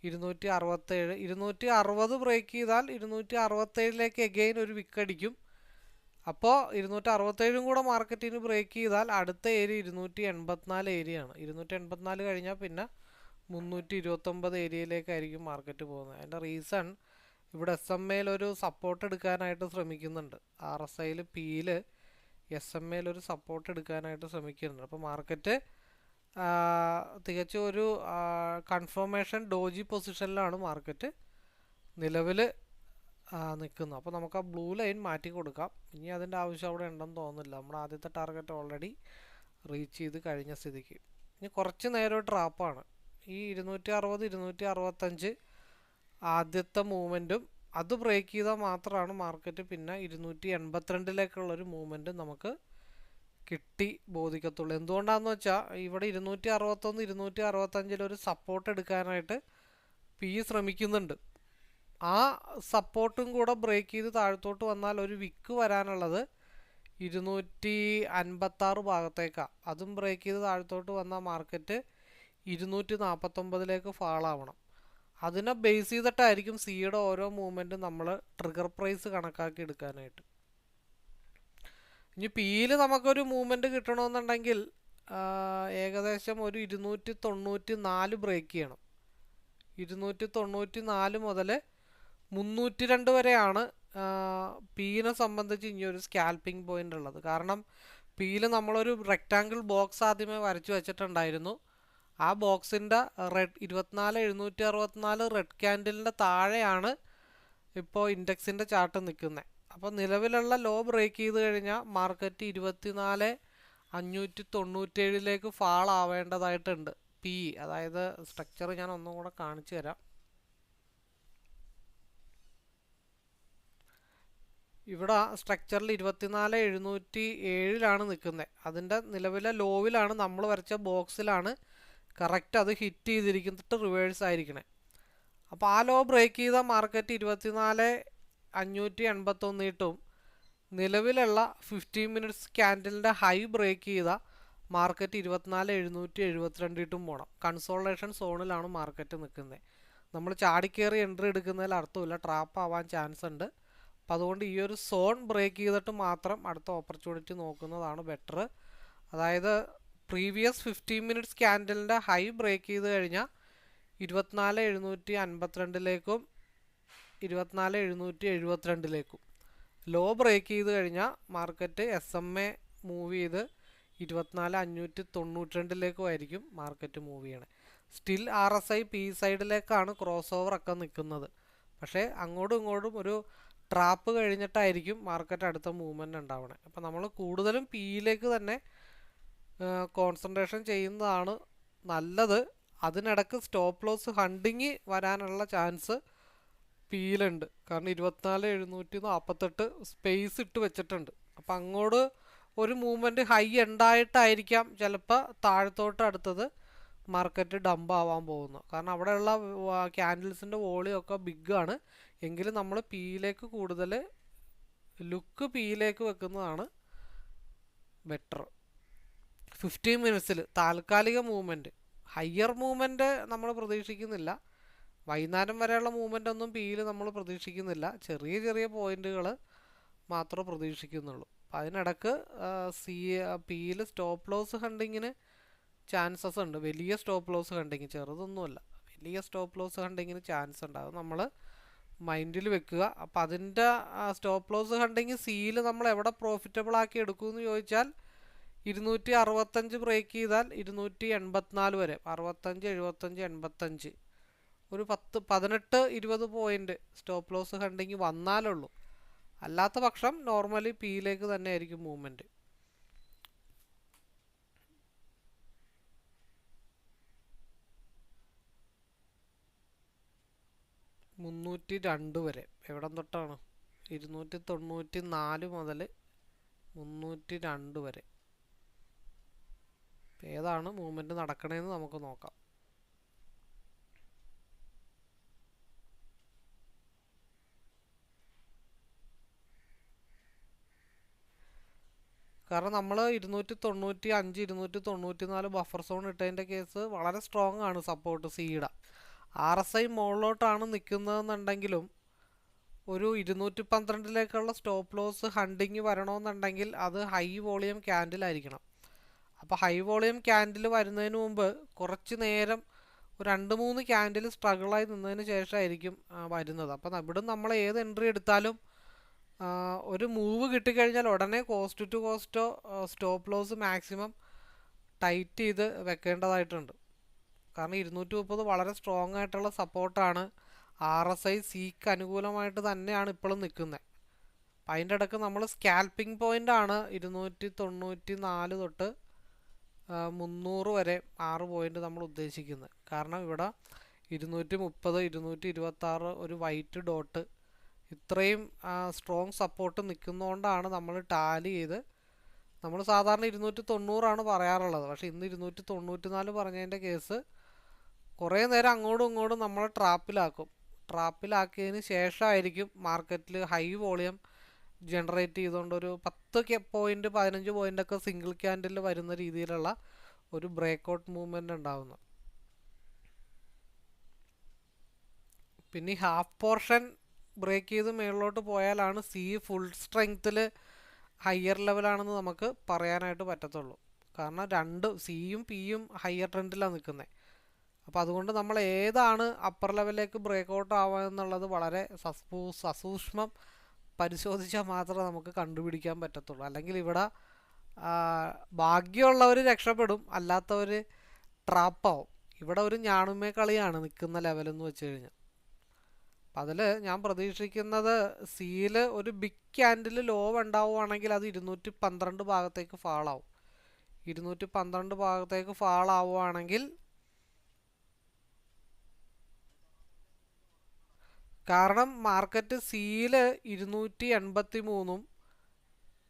267 260 ബ്രേക്ക് ചെയ്താൽ 267 എഗെയിൻ ഒരു വിക്ക് അടിക്കും. അപ്പോൾ 267 കൂടെ മാർക്കറ്റിന് ബ്രേക്ക് ചെയ്താൽ അടുത്ത ഏരിയ 284 ഏരിയ ആണ്. 284 കഴിഞ്ഞാൽ പിന്നെ 329 ഏരിയയിലേക്കായിരിക്കും മാർക്കറ്റ് പോകുന്നത്. അതിൻ്റെ റീസൺ ഇവിടെ SMA ഒരു സപ്പോർട്ട് എടുക്കാനായിട്ട് ശ്രമിക്കുന്നുണ്ട്. RSIയിൽ പിയിൽ SMA ഒരു സപ്പോർട്ട് എടുക്കാനായിട്ട് ശ്രമിക്കുന്നുണ്ട്. അപ്പോൾ മാർക്കറ്റ് തികച്ചും ഒരു കൺഫർമേഷൻ ഡോജി പൊസിഷനിലാണ് മാർക്കറ്റ് നിലവിൽ നിൽക്കുന്നത്. അപ്പോൾ നമുക്ക് ആ ബ്ലൂ ലൈൻ മാറ്റി കൊടുക്കാം. ഇനി അതിൻ്റെ ആവശ്യം അവിടെ ഉണ്ടെന്ന് തോന്നുന്നില്ല. നമ്മുടെ ആദ്യത്തെ ടാർഗറ്റ് ഓൾറെഡി റീച്ച് ചെയ്ത് കഴിഞ്ഞ സ്ഥിതിക്ക് ഇനി കുറച്ച് നേരം ട്രാപ്പാണ്. ഈ 260 265 ആദ്യത്തെ മൂവ്മെൻറ്റും അത് ബ്രേക്ക് ചെയ്താൽ മാത്രമാണ് മാർക്കറ്റ് പിന്നെ 282 മൂവ്മെൻറ്റ് നമുക്ക് കിട്ടി ബോധിക്കത്തുള്ളൂ. എന്തുകൊണ്ടാണെന്ന് വെച്ചാൽ ഇവിടെ 261 265 ഒരു സപ്പോർട്ട് എടുക്കാനായിട്ട് പി ശ്രമിക്കുന്നുണ്ട്. ആ സപ്പോർട്ടും കൂടെ ബ്രേക്ക് ചെയ്ത് താഴത്തോട്ട് വന്നാൽ ഒരു വിക്ക് വരാനുള്ളത് 256 ഭാഗത്തേക്കാണ്. അതും ബ്രേക്ക് ചെയ്ത് താഴത്തോട്ട് വന്നാൽ മാർക്കറ്റ് 249 ഫാളാവണം. അതിനെ ബേസ് ചെയ്തിട്ടായിരിക്കും സിയുടെ ഓരോ മൂവ്മെൻറ്റും നമ്മൾ ട്രിഗർ പ്രൈസ് കണക്കാക്കി എടുക്കാനായിട്ട്. ഇനി പിയിൽ നമുക്കൊരു മൂവ്മെൻറ്റ് കിട്ടണമെന്നുണ്ടെങ്കിൽ ഏകദേശം ഒരു 294 ബ്രേക്ക് ചെയ്യണം. 294 മുതൽ 302 വരെയാണ് പിയിനെ സംബന്ധിച്ച് ഇനി ഒരു സ്കാൽപ്പിംഗ് പോയിൻ്റ് ഉള്ളത്. കാരണം പിയിൽ നമ്മളൊരു റെക്റ്റാങ്കിൾ ബോക്സ് ആദ്യമേ വരച്ചു വെച്ചിട്ടുണ്ടായിരുന്നു. ആ ബോക്സിൻ്റെ റെഡ് 24764 റെഡ് ക്യാൻഡിലിൻ്റെ താഴെയാണ് ഇപ്പോൾ ഇൻഡെക്സിൻ്റെ ചാർട്ട് നിൽക്കുന്നത്. അപ്പോൾ നിലവിലുള്ള ലോ ബ്രേക്ക് ചെയ്ത് കഴിഞ്ഞാൽ മാർക്കറ്റ് 24597 ഫാൾ ആവേണ്ടതായിട്ടുണ്ട്. പി അതായത് സ്ട്രക്ചർ ഞാൻ ഒന്നും കൂടെ കാണിച്ചു തരാം. ഇവിടെ സ്ട്രക്ചറിൽ 24707 നിൽക്കുന്നത്. അതിൻ്റെ നിലവിലെ ലോവിലാണ് നമ്മൾ വരച്ച ബോക്സിലാണ് കറക്റ്റ് അത് ഹിറ്റ് ചെയ്തിരിക്കുന്നിട്ട് റിവേഴ്സ് ആയിരിക്കണേ. അപ്പോൾ ആ ലോ ബ്രേക്ക് ചെയ്ത മാർക്കറ്റ് 24581 ഇട്ടും നിലവിലുള്ള 15 മിനിറ്റ്സ് ക്യാൻഡിലിൻ്റെ ഹൈ ബ്രേക്ക് ചെയ്ത മാർക്കറ്റ് 24772 ഇട്ടും പോകണം. കൺസോൾട്ടേഷൻ സോണിലാണ് മാർക്കറ്റ് നിൽക്കുന്നത്. നമ്മൾ ചാടിക്കേറി എൻട്രി എടുക്കുന്നതിൽ അർത്ഥമില്ല, ട്രാപ്പ് ആവാൻ ചാൻസ് ഉണ്ട്. അപ്പം അതുകൊണ്ട് ഈ ഒരു സോൺ ബ്രേക്ക് ചെയ്തിട്ട് മാത്രം അടുത്ത ഓപ്പർച്യൂണിറ്റി നോക്കുന്നതാണ് ബെറ്റർ. അതായത് പ്രീവിയസ് 15 മിനിറ്റ്സ് ക്യാൻഡലിൻ്റെ ഹൈ ബ്രേക്ക് ചെയ്ത് കഴിഞ്ഞാൽ 24752 24772 ലോ ബ്രേക്ക് ചെയ്ത് കഴിഞ്ഞാൽ മാർക്കറ്റ് SMA മൂവ് ചെയ്ത് 24592 ആയിരിക്കും മാർക്കറ്റ് മൂവ് ചെയ്യണേ. സ്റ്റിൽ RSI പി സൈഡിലേക്കാണ് ക്രോസ് ഓവറൊക്കെ നിൽക്കുന്നത്. പക്ഷേ അങ്ങോട്ടും ഇങ്ങോട്ടും ഒരു ട്രാപ്പ് കഴിഞ്ഞിട്ടായിരിക്കും മാർക്കറ്റ് അടുത്ത മൂവ്മെൻറ്റ് ഉണ്ടാവണേ. അപ്പോൾ നമ്മൾ കൂടുതലും പിയിലേക്ക് തന്നെ കോൺസെൻട്രേഷൻ ചെയ്യുന്നതാണ് നല്ലത്. അതിനിടക്ക് സ്റ്റോപ്പ് ലോസ് ഹണ്ടിങ് വരാനുള്ള ചാൻസ് പിയിലുണ്ട്. കാരണം 24748 സ്പേസ് ഇട്ട് വെച്ചിട്ടുണ്ട്. അപ്പം അങ്ങോട്ട് ഒരു മൂവ്മെൻറ്റ് ഹൈ ഉണ്ടായിട്ടായിരിക്കാം ചിലപ്പോൾ താഴത്തോട്ട് അടുത്തത് മാർക്കറ്റ് ഡംപ് ആവാൻ പോകുന്നു. കാരണം അവിടെയുള്ള ക്യാൻഡിൽസിൻ്റെ വോളിയൊക്കെ ബിഗാണ്. എങ്കിലും നമ്മൾ പിയിലേക്ക് കൂടുതൽ ലുക്ക് പിയിലേക്ക് വെക്കുന്നതാണ് ബെറ്റർ. 15 മിനിറ്റ്സിൽ താൽക്കാലിക മൂവ്മെൻറ്റ്, ഹയ്യർ മൂവ്മെൻറ്റ് നമ്മൾ പ്രതീക്ഷിക്കുന്നില്ല. വൈകുന്നേരം വരെയുള്ള മൂവ്മെൻ്റ് ഒന്നും പിയിൽ നമ്മൾ പ്രതീക്ഷിക്കുന്നില്ല. ചെറിയ ചെറിയ പോയിൻറ്റുകൾ മാത്രമേ പ്രതീക്ഷിക്കുന്നുള്ളൂ. അപ്പം അതിനിടക്ക് പിയിൽ സ്റ്റോപ്പ് ലോസ് ഹണ്ടിങ്ങിന് ചാൻസസ് ഉണ്ട്. വലിയ സ്റ്റോപ്പ് ലോസ് ഹണ്ടിങ്, ചെറുതൊന്നുമല്ല, വലിയ സ്റ്റോപ്പ് ലോസ് ഹണ്ടിങ്ങിന് ചാൻസ് ഉണ്ട്. അത് നമ്മൾ മൈൻഡിൽ വെക്കുക. അപ്പം അതിൻ്റെ സ്റ്റോപ്പ് ലോസ് ഹണ്ടിങ് സിയിൽ നമ്മൾ എവിടെ പ്രോഫിറ്റബിൾ ആക്കി എടുക്കുമെന്ന് ചോദിച്ചാൽ 265 ബ്രേക്ക് ചെയ്താൽ 284 വരെ, 65 75 85 ഒരു 10 18 20 പോയിൻ്റ് സ്റ്റോപ്പ് ലോസ് ഹണ്ടിങ് വന്നാലുള്ളൂ. അല്ലാത്ത പക്ഷം നോർമലി പിയിലേക്ക് തന്നെ ആയിരിക്കും മൂവ്മെൻറ്റ്. 302 വരെ എവിടം തൊട്ടാണ്? 294 മുതൽ 302 വരെ. ഏതാണ് മൂവ്മെൻറ്റ് നടക്കണേന്ന് നമുക്ക് നോക്കാം. കാരണം നമ്മൾ 295 294 ബഫർ സോൺ ഇട്ടതിൻ്റെ കേസ് വളരെ സ്ട്രോങ് ആണ് സപ്പോർട്ട് സിയുടെ. RSI മുകളിലോട്ടാണ് നിൽക്കുന്നതെന്നുണ്ടെങ്കിലും ഒരു 212 സ്റ്റോപ്പ് ലോസ് ഹണ്ടിങ് വരണമെന്നുണ്ടെങ്കിൽ അത് ഹൈ വോളിയം ക്യാൻഡിലായിരിക്കണം. അപ്പോൾ ഹൈ വോളിയം ക്യാൻഡിൽ വരുന്നതിന് മുമ്പ് കുറച്ച് നേരം ഒരു 2-3 ക്യാൻഡിൽ സ്ട്രഗിളായി നിന്നതിന് ശേഷമായിരിക്കും വരുന്നത്. അപ്പം ഇവിടെ നമ്മൾ ഏത് എൻട്രി എടുത്താലും ഒരു മൂവ് കിട്ടിക്കഴിഞ്ഞാൽ ഉടനെ കോസ്റ്റ് ടു കോസ്റ്റോ സ്റ്റോപ്പ് ലോസ് മാക്സിമം ടൈറ്റ് ചെയ്ത് വെക്കേണ്ടതായിട്ടുണ്ട്. കാരണം 230 വളരെ സ്ട്രോങ് ആയിട്ടുള്ള സപ്പോർട്ടാണ്. RSI സിക്ക് അനുകൂലമായിട്ട് തന്നെയാണ് ഇപ്പോഴും നിൽക്കുന്നത്. അപ്പം അതിൻ്റെ ഇടയ്ക്ക് നമ്മൾ സ്കാൽപ്പിംഗ് പോയിൻ്റാണ് 294 തൊട്ട് 300 വരെ 6 പോയിൻ്റ് നമ്മൾ ഉദ്ദേശിക്കുന്നത്. കാരണം ഇവിടെ 230 226 ഒരു വൈറ്റ് ഡോട്ട് ഇത്രയും സ്ട്രോങ് സപ്പോർട്ട് നിൽക്കുന്നതുകൊണ്ടാണ് നമ്മൾ ടാലി ചെയ്ത് നമ്മൾ സാധാരണ 290 പറയാറുള്ളത്. പക്ഷേ ഇന്ന് 294 പറഞ്ഞതിൻ്റെ കേസ് കുറേ നേരം അങ്ങോട്ടും ഇങ്ങോട്ടും നമ്മളെ ട്രാപ്പിലാക്കിയതിന് ശേഷമായിരിക്കും മാർക്കറ്റിൽ ഹൈ വോളിയം ജനറേറ്റ് ചെയ്തുകൊണ്ട് ഒരു 10 പോയിൻ്റ് 15 പോയിൻ്റൊക്കെ സിംഗിൾ ക്യാൻഡിൽ വരുന്ന രീതിയിലുള്ള ഒരു ബ്രേക്കൗട്ട് മൂവ്മെൻ്റ് ഉണ്ടാകുന്നത്. പിന്നെ ഈ ഹാഫ് പോർഷൻ ബ്രേക്ക് ചെയ്ത് മുകളിലോട്ട് പോയാലാണ് സി ഫുൾ സ്ട്രെങ്ത്തിൽ ഹയർ ലെവലാണെന്ന് നമുക്ക് പറയാനായിട്ട് പറ്റത്തുള്ളൂ. കാരണം രണ്ട് സിയും പിയും ഹയർ ട്രെൻഡിലാണ് നിൽക്കുന്നത്. അപ്പോൾ അതുകൊണ്ട് നമ്മൾ ഏതാണ് അപ്പർ ലെവലിലേക്ക് ബ്രേക്കൗട്ട് ആവുക എന്നുള്ളത് വളരെ സസൂക്ഷ്മം പരിശോധിച്ചാൽ മാത്രമേ നമുക്ക് കണ്ടുപിടിക്കാൻ പറ്റത്തുള്ളൂ. അല്ലെങ്കിൽ ഇവിടെ ഭാഗ്യമുള്ളവർ രക്ഷപ്പെടും, അല്ലാത്തവർ ട്രാപ്പാവും. ഇവിടെ ഒരു ഞാണുമേ കളിയാണ് നിൽക്കുന്ന ലെവലെന്ന് വെച്ച് കഴിഞ്ഞാൽ. അപ്പം അതിൽ ഞാൻ പ്രതീക്ഷിക്കുന്നത് സിയിൽ ഒരു ബിഗ് ക്യാൻഡിൽ ലോ ഉണ്ടാവുകയാണെങ്കിൽ അത് 212 ഭാഗത്തേക്ക് ഫാളാവും. 212 ഭാഗത്തേക്ക് ഫാളാവുകയാണെങ്കിൽ, കാരണം മാർക്കറ്റ് സിയിൽ 283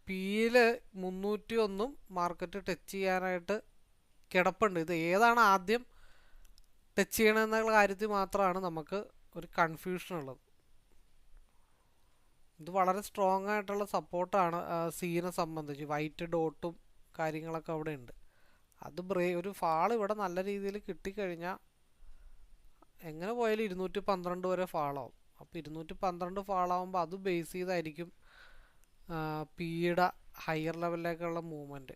പിയിൽ 301 മാർക്കറ്റ് ടച്ച് ചെയ്യാനായിട്ട് കിടപ്പുണ്ട്. ഇത് ഏതാണ് ആദ്യം ടച്ച് ചെയ്യണമെന്നുള്ള കാര്യത്തിൽ മാത്രമാണ് നമുക്ക് ഒരു കൺഫ്യൂഷൻ ഉള്ളത്. ഇത് വളരെ സ്ട്രോങ് ആയിട്ടുള്ള സപ്പോർട്ടാണ് സീനെ സംബന്ധിച്ച്. വൈറ്റ് ഡോട്ടും കാര്യങ്ങളൊക്കെ അവിടെ ഉണ്ട്. അത് ഒരു ഫാൾ ഇവിടെ നല്ല രീതിയിൽ കിട്ടിക്കഴിഞ്ഞാൽ എങ്ങനെ പോയാലും 212 വരെ ഫാളാവും. അപ്പോൾ 212 ഫാളാവുമ്പോൾ അത് ബേസ് ചെയ്തായിരിക്കും പിയുടെ ഹയർ ലെവലിലേക്കുള്ള മൂവ്മെൻറ്റ്.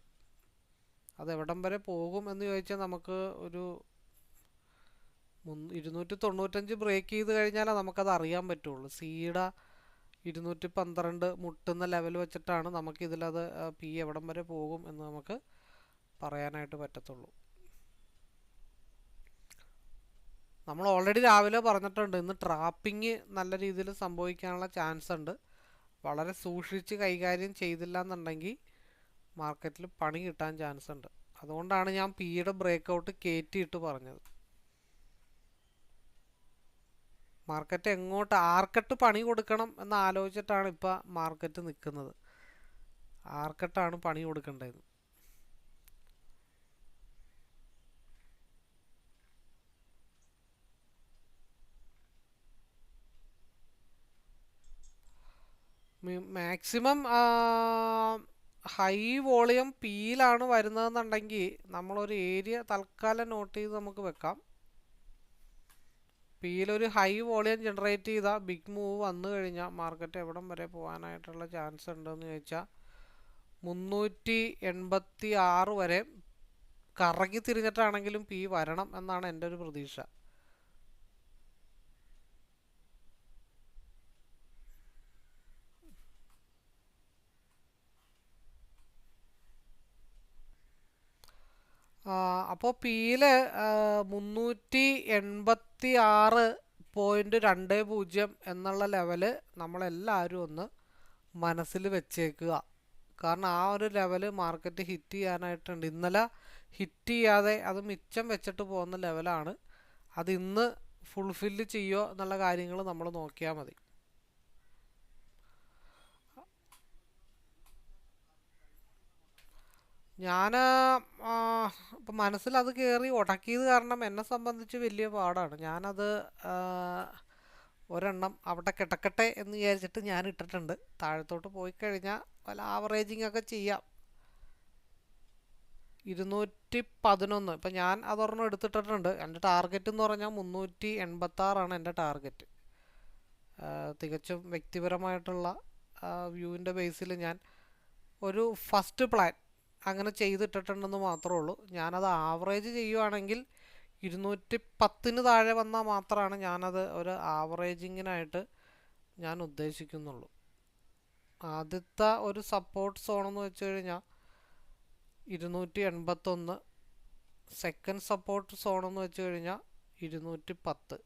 അതെവിടം വരെ പോകും എന്ന് ചോദിച്ചാൽ നമുക്ക് ഒരു 295 ബ്രേക്ക് ചെയ്ത് കഴിഞ്ഞാലേ നമുക്കത് അറിയാൻ പറ്റുള്ളൂ. സിയുടെ 212 മുട്ടുന്ന ലെവൽ വെച്ചിട്ടാണ് നമുക്കിതിലത് പി എവിടം വരെ പോകും എന്ന് നമുക്ക് പറയാനായിട്ട് പറ്റത്തുള്ളൂ. നമ്മൾ ഓൾറെഡി രാവിലെ പറഞ്ഞിട്ടുണ്ട്, ഇന്ന് ട്രാപ്പിംഗ് നല്ല രീതിയിൽ സംഭവിക്കാനുള്ള ചാൻസ് ഉണ്ട്. വളരെ സൂക്ഷിച്ച് കൈകാര്യം ചെയ്തില്ല എന്നുണ്ടെങ്കിൽ മാർക്കറ്റിൽ പണി കിട്ടാൻ ചാൻസ് ഉണ്ട്. അതുകൊണ്ടാണ് ഞാൻ പിയുടെ ബ്രേക്കൗട്ട് കയറ്റിയിട്ട് പറഞ്ഞത്. മാർക്കറ്റ് എങ്ങോട്ട് ആർക്കട്ട് പണി കൊടുക്കണം എന്ന് ആലോചിച്ചിട്ടാണ് ഇപ്പോൾ മാർക്കറ്റ് നിൽക്കുന്നത്. ആർക്കട്ടാണ് പണി കൊടുക്കേണ്ടത്. മാക്സിമം ഹൈ വോളിയം പിയിലാണ് വരുന്നതെന്നുണ്ടെങ്കിൽ നമ്മളൊരു ഏരിയ തൽക്കാലം നോട്ട് ചെയ്ത് നമുക്ക് വെക്കാം. പിയിലൊരു ഹൈ വോളിയം ജനറേറ്റ് ചെയ്താൽ ബിഗ് മൂവ് വന്നു കഴിഞ്ഞാൽ മാർക്കറ്റ് എവിടം വരെ പോകാനായിട്ടുള്ള ചാൻസ് ഉണ്ടെന്ന് ചോദിച്ചാൽ 386 വരെ കറങ്ങി തിരിഞ്ഞിട്ടാണെങ്കിലും പി വരണം എന്നാണ് എൻ്റെ ഒരു പ്രതീക്ഷ. അപ്പോൾ പിയിൽ 386.20 എന്നുള്ള ലെവല് നമ്മളെല്ലാവരും ഒന്ന് മനസ്സിൽ വെച്ചേക്കുക. കാരണം ആ ഒരു ലെവല് മാർക്കറ്റ് ഹിറ്റ് ചെയ്യാനായിട്ടുണ്ട്. ഇന്നലെ ഹിറ്റ് ചെയ്യാതെ അത് മിച്ചം വെച്ചിട്ട് പോകുന്ന ലെവലാണ്. അത് ഇന്ന് ഫുൾഫില്ല് ചെയ്യുമോ എന്നുള്ള കാര്യങ്ങൾ നമ്മൾ നോക്കിയാൽ മതി. ഞാൻ ഇപ്പം മനസ്സിലത് കയറി ഉടക്കിയത് കാരണം എന്നെ സംബന്ധിച്ച് വലിയ പാടാണ്. ഞാനത് ആ, ഒരെണ്ണം അവിടെ കിടക്കട്ടെ എന്ന് വിചാരിച്ചിട്ട് ഞാൻ ഇട്ടിട്ടുണ്ട്. താഴത്തോട്ട് പോയി കഴിഞ്ഞാൽ വല്ല ആവറേജിങ് ഒക്കെ ചെയ്യാം. 211 ഇപ്പം ഞാൻ അതൊരെണ്ണം എടുത്തിട്ടിട്ടുണ്ട്. എൻ്റെ ടാർഗറ്റ് എന്ന് പറഞ്ഞാൽ 386 എൻ്റെ ടാർഗറ്റ്. തികച്ചും വ്യക്തിപരമായിട്ടുള്ള വ്യൂവിൻ്റെ ബേസിൽ ഞാൻ ഒരു ഫസ്റ്റ് പ്ലാൻ അങ്ങനെ ചെയ്തിട്ടിട്ടുണ്ടെന്ന് മാത്രമേ ഉള്ളൂ. ഞാനത് ആവറേജ് ചെയ്യുവാണെങ്കിൽ 210 താഴെ വന്നാൽ മാത്രമാണ് ഞാനത് ഒരു ആവറേജിങ്ങിനായിട്ട് ഞാൻ ഉദ്ദേശിക്കുന്നുള്ളൂ. ആദ്യത്തെ ഒരു സപ്പോർട്ട് സോണെന്ന് വെച്ച് കഴിഞ്ഞാൽ 281, സെക്കൻഡ് സപ്പോർട്ട് സോണെന്ന് വെച്ച് കഴിഞ്ഞാൽ 210.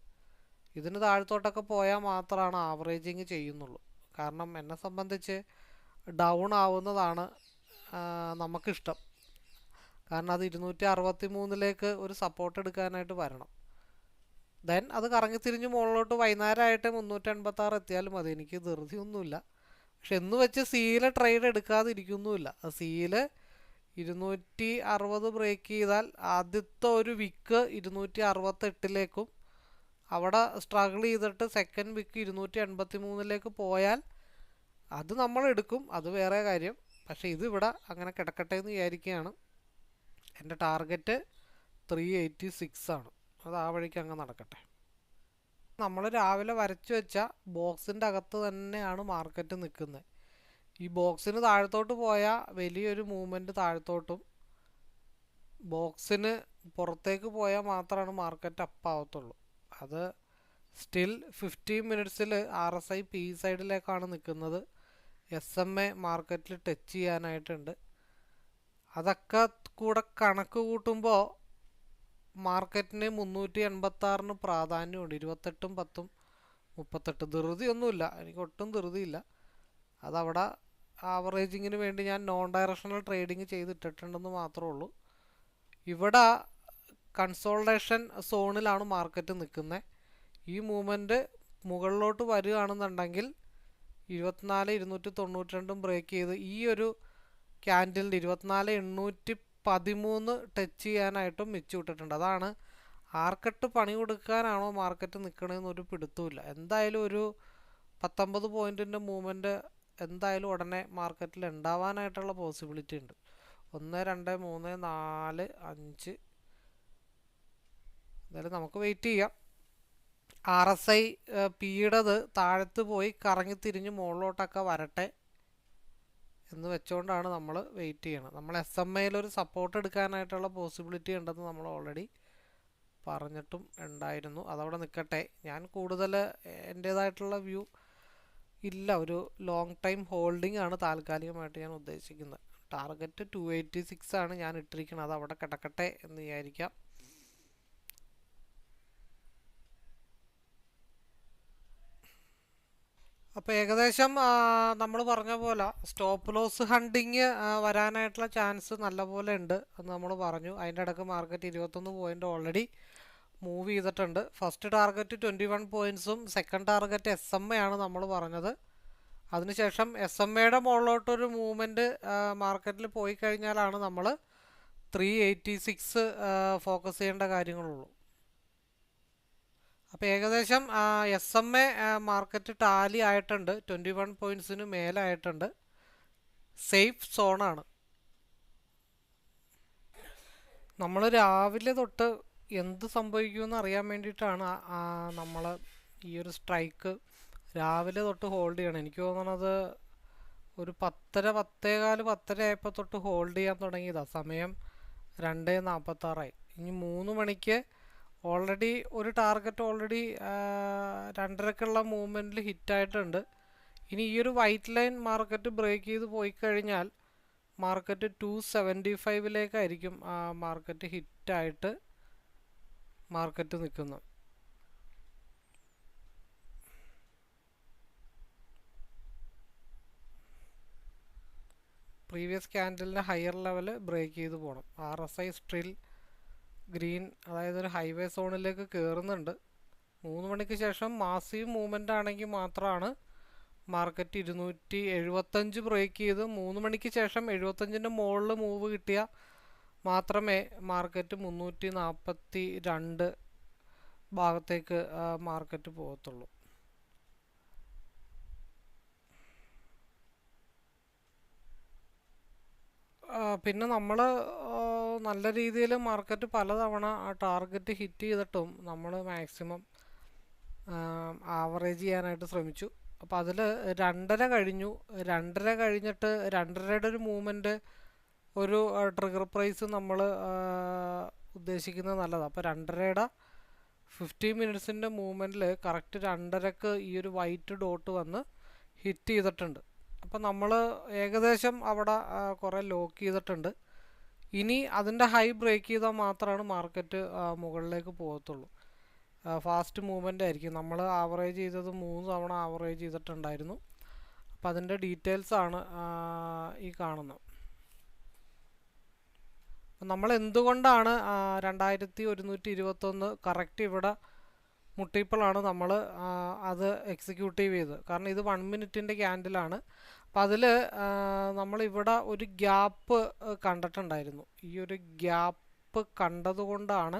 ഇതിന് താഴത്തോട്ടൊക്കെ പോയാൽ മാത്രമാണ് ആവറേജിങ് ചെയ്യുന്നുള്ളൂ. കാരണം എന്നെ സംബന്ധിച്ച് ഡൗൺ ആവുന്നതാണ് നമുക്കിഷ്ടം. കാരണം അത് 263 ഒരു സപ്പോർട്ട് എടുക്കാനായിട്ട് വരണം. ദെൻ അത് കറങ്ങിത്തിരിഞ്ഞ് മുകളിലോട്ട് വൈകുന്നേരമായിട്ട് 386 എത്തിയാലും മതി. എനിക്ക് ധൃതിയൊന്നുമില്ല. പക്ഷെ എന്ന് വെച്ച് സീല് ട്രേഡ് എടുക്കാതിരിക്കുന്നുമില്ല. സീല് 260 ബ്രേക്ക് ചെയ്താൽ ആദ്യത്തെ ഒരു വിക്ക് 268 അവിടെ സ്ട്രഗിൾ ചെയ്തിട്ട് സെക്കൻഡ് വിക്ക് 283 പോയാൽ അത് നമ്മൾ എടുക്കും, അത് വേറെ കാര്യം. പക്ഷേ ഇതിവിടെ അങ്ങനെ കിടക്കട്ടെ എന്ന് വിചാരിക്കുകയാണ്. എൻ്റെ ടാർഗറ്റ് 386 ആണ്. അത് ആ വഴിക്ക് അങ്ങ് നടക്കട്ടെ. നമ്മൾ രാവിലെ വരച്ചു വെച്ച ബോക്സിൻ്റെ അകത്ത് തന്നെയാണ് മാർക്കറ്റ് നിൽക്കുന്നത്. ഈ ബോക്സിന് താഴത്തോട്ട് പോയാൽ വലിയൊരു മൂവ്മെൻറ്റ് താഴത്തോട്ടും, ബോക്സിന് പുറത്തേക്ക് പോയാൽ മാത്രമാണ് മാർക്കറ്റ് അപ്പാവത്തുള്ളൂ. അത് സ്റ്റിൽ 15 മിനിറ്റ്സിൽ RSI പി സൈഡിലേക്കാണ് നിൽക്കുന്നത്. SMA മാർക്കറ്റിൽ ടച്ച് ചെയ്യാനായിട്ടുണ്ട്. അതൊക്കെ കൂടെ കണക്ക് കൂട്ടുമ്പോൾ മാർക്കറ്റിന് 386 പ്രാധാന്യമുണ്ട്. 28, 10, 38. ധൃതിയൊന്നുമില്ല, എനിക്ക് ഒട്ടും ധൃതിയില്ല. അതവിടെ ആവറേജിങ്ങിന് വേണ്ടി ഞാൻ നോൺ ഡയറക്ഷണൽ ട്രേഡിങ് ചെയ്തിട്ടിട്ടുണ്ടെന്ന് മാത്രമേ ഉള്ളൂ. ഇവിടെ കൺസോൾട്ടേഷൻ സോണിലാണ് മാർക്കറ്റ് നിൽക്കുന്നത്. ഈ മൂവ്മെൻറ്റ് മുകളിലോട്ട് വരികയാണെന്നുണ്ടെങ്കിൽ 24,292 ബ്രേക്ക് ചെയ്ത് ഈ ഒരു ക്യാൻഡിലിൻ്റെ 24,813 ടച്ച് ചെയ്യാനായിട്ടും മിച്ചു വിട്ടിട്ടുണ്ട്. അതാണ് ആർക്കട്ട് പണി കൊടുക്കാനാണോ മാർക്കറ്റ് നിൽക്കണമെന്നൊരു പിടുത്തമില്ല. എന്തായാലും ഒരു 19 പോയിൻറ്റിൻ്റെ മൂവ്മെൻറ്റ് എന്തായാലും ഉടനെ മാർക്കറ്റിൽ ഉണ്ടാവാനായിട്ടുള്ള പോസിബിലിറ്റി ഉണ്ട്. 1, 2, 3, 4, 5. എന്തായാലും നമുക്ക് വെയിറ്റ് ചെയ്യാം. RSI പിയുടേത് താഴത്ത് പോയി കറങ്ങിത്തിരിഞ്ഞ് മുകളിലോട്ടൊക്കെ വരട്ടെ എന്ന് വെച്ചുകൊണ്ടാണ് നമ്മൾ വെയിറ്റ് ചെയ്യണം. നമ്മൾ SMAയിലൊരു സപ്പോർട്ട് എടുക്കാനായിട്ടുള്ള പോസിബിലിറ്റി ഉണ്ടെന്ന് നമ്മൾ ഓൾറെഡി പറഞ്ഞിട്ടും ഉണ്ടായിരുന്നു. അതവിടെ നിൽക്കട്ടെ. ഞാൻ കൂടുതൽ എൻ്റേതായിട്ടുള്ള വ്യൂ ഇല്ല. ഒരു ലോങ് ടൈം ഹോൾഡിംഗ് ആണ് താൽക്കാലികമായിട്ട് ഞാൻ ഉദ്ദേശിക്കുന്നത്. ടാർഗറ്റ് 286 ആണ് ഞാൻ ഇട്ടിരിക്കുന്നത്. അത് അവിടെ കിടക്കട്ടെ എന്ന് വിചാരിക്കാം. അപ്പോൾ ഏകദേശം നമ്മൾ പറഞ്ഞ പോലെ സ്റ്റോപ്പ് ലോസ് ഹണ്ടിങ് വരാനായിട്ടുള്ള ചാൻസ് നല്ലപോലെ ഉണ്ട് എന്ന് നമ്മൾ പറഞ്ഞു. അതിൻ്റെ ഇടയ്ക്ക് മാർക്കറ്റ് 21 പോയിൻ്റ് ഓൾറെഡി മൂവ് ചെയ്തിട്ടുണ്ട്. ഫസ്റ്റ് ടാർഗറ്റ് 21 പോയിൻറ്റ്സും സെക്കൻഡ് ടാർഗറ്റ് SMA ആണ് നമ്മൾ പറഞ്ഞത്. അതിനുശേഷം SMAയുടെ മുകളിലോട്ടൊരു മൂവ്മെൻറ്റ് മാർക്കറ്റിൽ പോയി കഴിഞ്ഞാലാണ് നമ്മൾ 386 ഫോക്കസ് ചെയ്യേണ്ട കാര്യങ്ങളുള്ളൂ. അപ്പോൾ ഏകദേശം SMA മാർക്കറ്റ് ടാലി ആയിട്ടുണ്ട്. 21 പോയിൻറ്റ്സിന് മേലായിട്ടുണ്ട്. സേഫ് സോണാണ്. നമ്മൾ രാവിലെ തൊട്ട് എന്ത് സംഭവിക്കുമെന്ന് അറിയാൻ വേണ്ടിയിട്ടാണ് നമ്മൾ ഈ ഒരു സ്ട്രൈക്ക് രാവിലെ തൊട്ട് ഹോൾഡ് ചെയ്യണം. എനിക്ക് തോന്നണത് ഒരു 10, 10:15, 10:30 ആയപ്പോൾ തൊട്ട് ഹോൾഡ് ചെയ്യാൻ തുടങ്ങിയതാണ്. സമയം 2:46. ഇനി 3 മണിക്ക് ഓൾറെഡി ഒരു ടാർഗറ്റ് ഓൾറെഡി 2:30ക്കുള്ള മൂവ്മെൻറ്റിൽ ഹിറ്റായിട്ടുണ്ട്. ഇനി ഈ ഒരു വൈറ്റ് ലൈൻ മാർക്കറ്റ് ബ്രേക്ക് ചെയ്ത് പോയി കഴിഞ്ഞാൽ മാർക്കറ്റ് 275 മാർക്കറ്റ് ഹിറ്റായിട്ട് മാർക്കറ്റ് നിൽക്കുന്നത്. പ്രീവിയസ് ക്യാൻഡലിൻ്റെ ഹയർ ലെവൽ ബ്രേക്ക് ചെയ്ത് പോകണം. RSI സ്റ്റിൽ ഗ്രീൻ, അതായത് ഒരു ഹൈവേ സോണിലേക്ക് കയറുന്നുണ്ട്. 3 മണിക്ക് ശേഷം മാസീവ് മൂവ്മെൻ്റ് ആണെങ്കിൽ മാത്രമാണ് മാർക്കറ്റ് 275 ബ്രേക്ക് ചെയ്ത് 3 മണിക്ക് ശേഷം 75ൻ്റെ മുകളിൽ മൂവ് കിട്ടിയാൽ മാത്രമേ മാർക്കറ്റ് 342 ഭാഗത്തേക്ക് മാർക്കറ്റ് പോകത്തുള്ളൂ. പിന്നെ നമ്മൾ നല്ല രീതിയിൽ മാർക്കറ്റ് പലതവണ ആ ടാർഗറ്റ് ഹിറ്റ് ചെയ്തിട്ടും നമ്മൾ മാക്സിമം ആവറേജ് ചെയ്യാനായിട്ട് ശ്രമിച്ചു. അപ്പോൾ അതിൽ 2.5 കഴിഞ്ഞു. 2.5 കഴിഞ്ഞിട്ട് 2.5യുടെ ഒരു മൂവ്മെൻറ്റ് ഒരു ട്രിഗർ പ്രൈസ് നമ്മൾ ഉദ്ദേശിക്കുന്നത് നല്ലതാണ്. അപ്പോൾ 2.5യുടെ 15 മിനിറ്റ്സിൻ്റെ മൂവ്മെൻറ്റിൽ കറക്റ്റ് 2.5ക്ക് ഈ ഒരു വൈറ്റ് ഡോട്ട് വന്ന് ഹിറ്റ് ചെയ്തിട്ടുണ്ട്. അപ്പോൾ നമ്മൾ ഏകദേശം അവിടെ കുറേ ലോക്ക് ചെയ്തിട്ടുണ്ട്. ഇനി അതിൻ്റെ ഹൈ ബ്രേക്ക് ചെയ്താൽ മാത്രമാണ് മാർക്കറ്റ് മുകളിലേക്ക് പോകത്തുള്ളൂ. ഫാസ്റ്റ് മൂവ്മെൻ്റ് ആയിരിക്കും. നമ്മൾ ആവറേജ് ചെയ്തത് 3 തവണ ആവറേജ് ചെയ്തിട്ടുണ്ടായിരുന്നു. അപ്പോൾ അതിൻ്റെ ഡീറ്റെയിൽസാണ് ഈ കാണുന്നത്. നമ്മൾ എന്തുകൊണ്ടാണ് 2121 കറക്റ്റ് ഇവിടെ മുട്ടിയപ്പോഴാണ് നമ്മൾ അത് എക്സിക്യൂട്ടീവ് ചെയ്തത്. കാരണം ഇത് 1 മിനിറ്റിൻ്റെ ക്യാൻഡിലാണ്. അപ്പം അതിൽ നമ്മളിവിടെ ഒരു ഗ്യാപ്പ് കണ്ടിട്ടുണ്ടായിരുന്നു. ഈ ഒരു ഗ്യാപ്പ് കണ്ടതുകൊണ്ടാണ്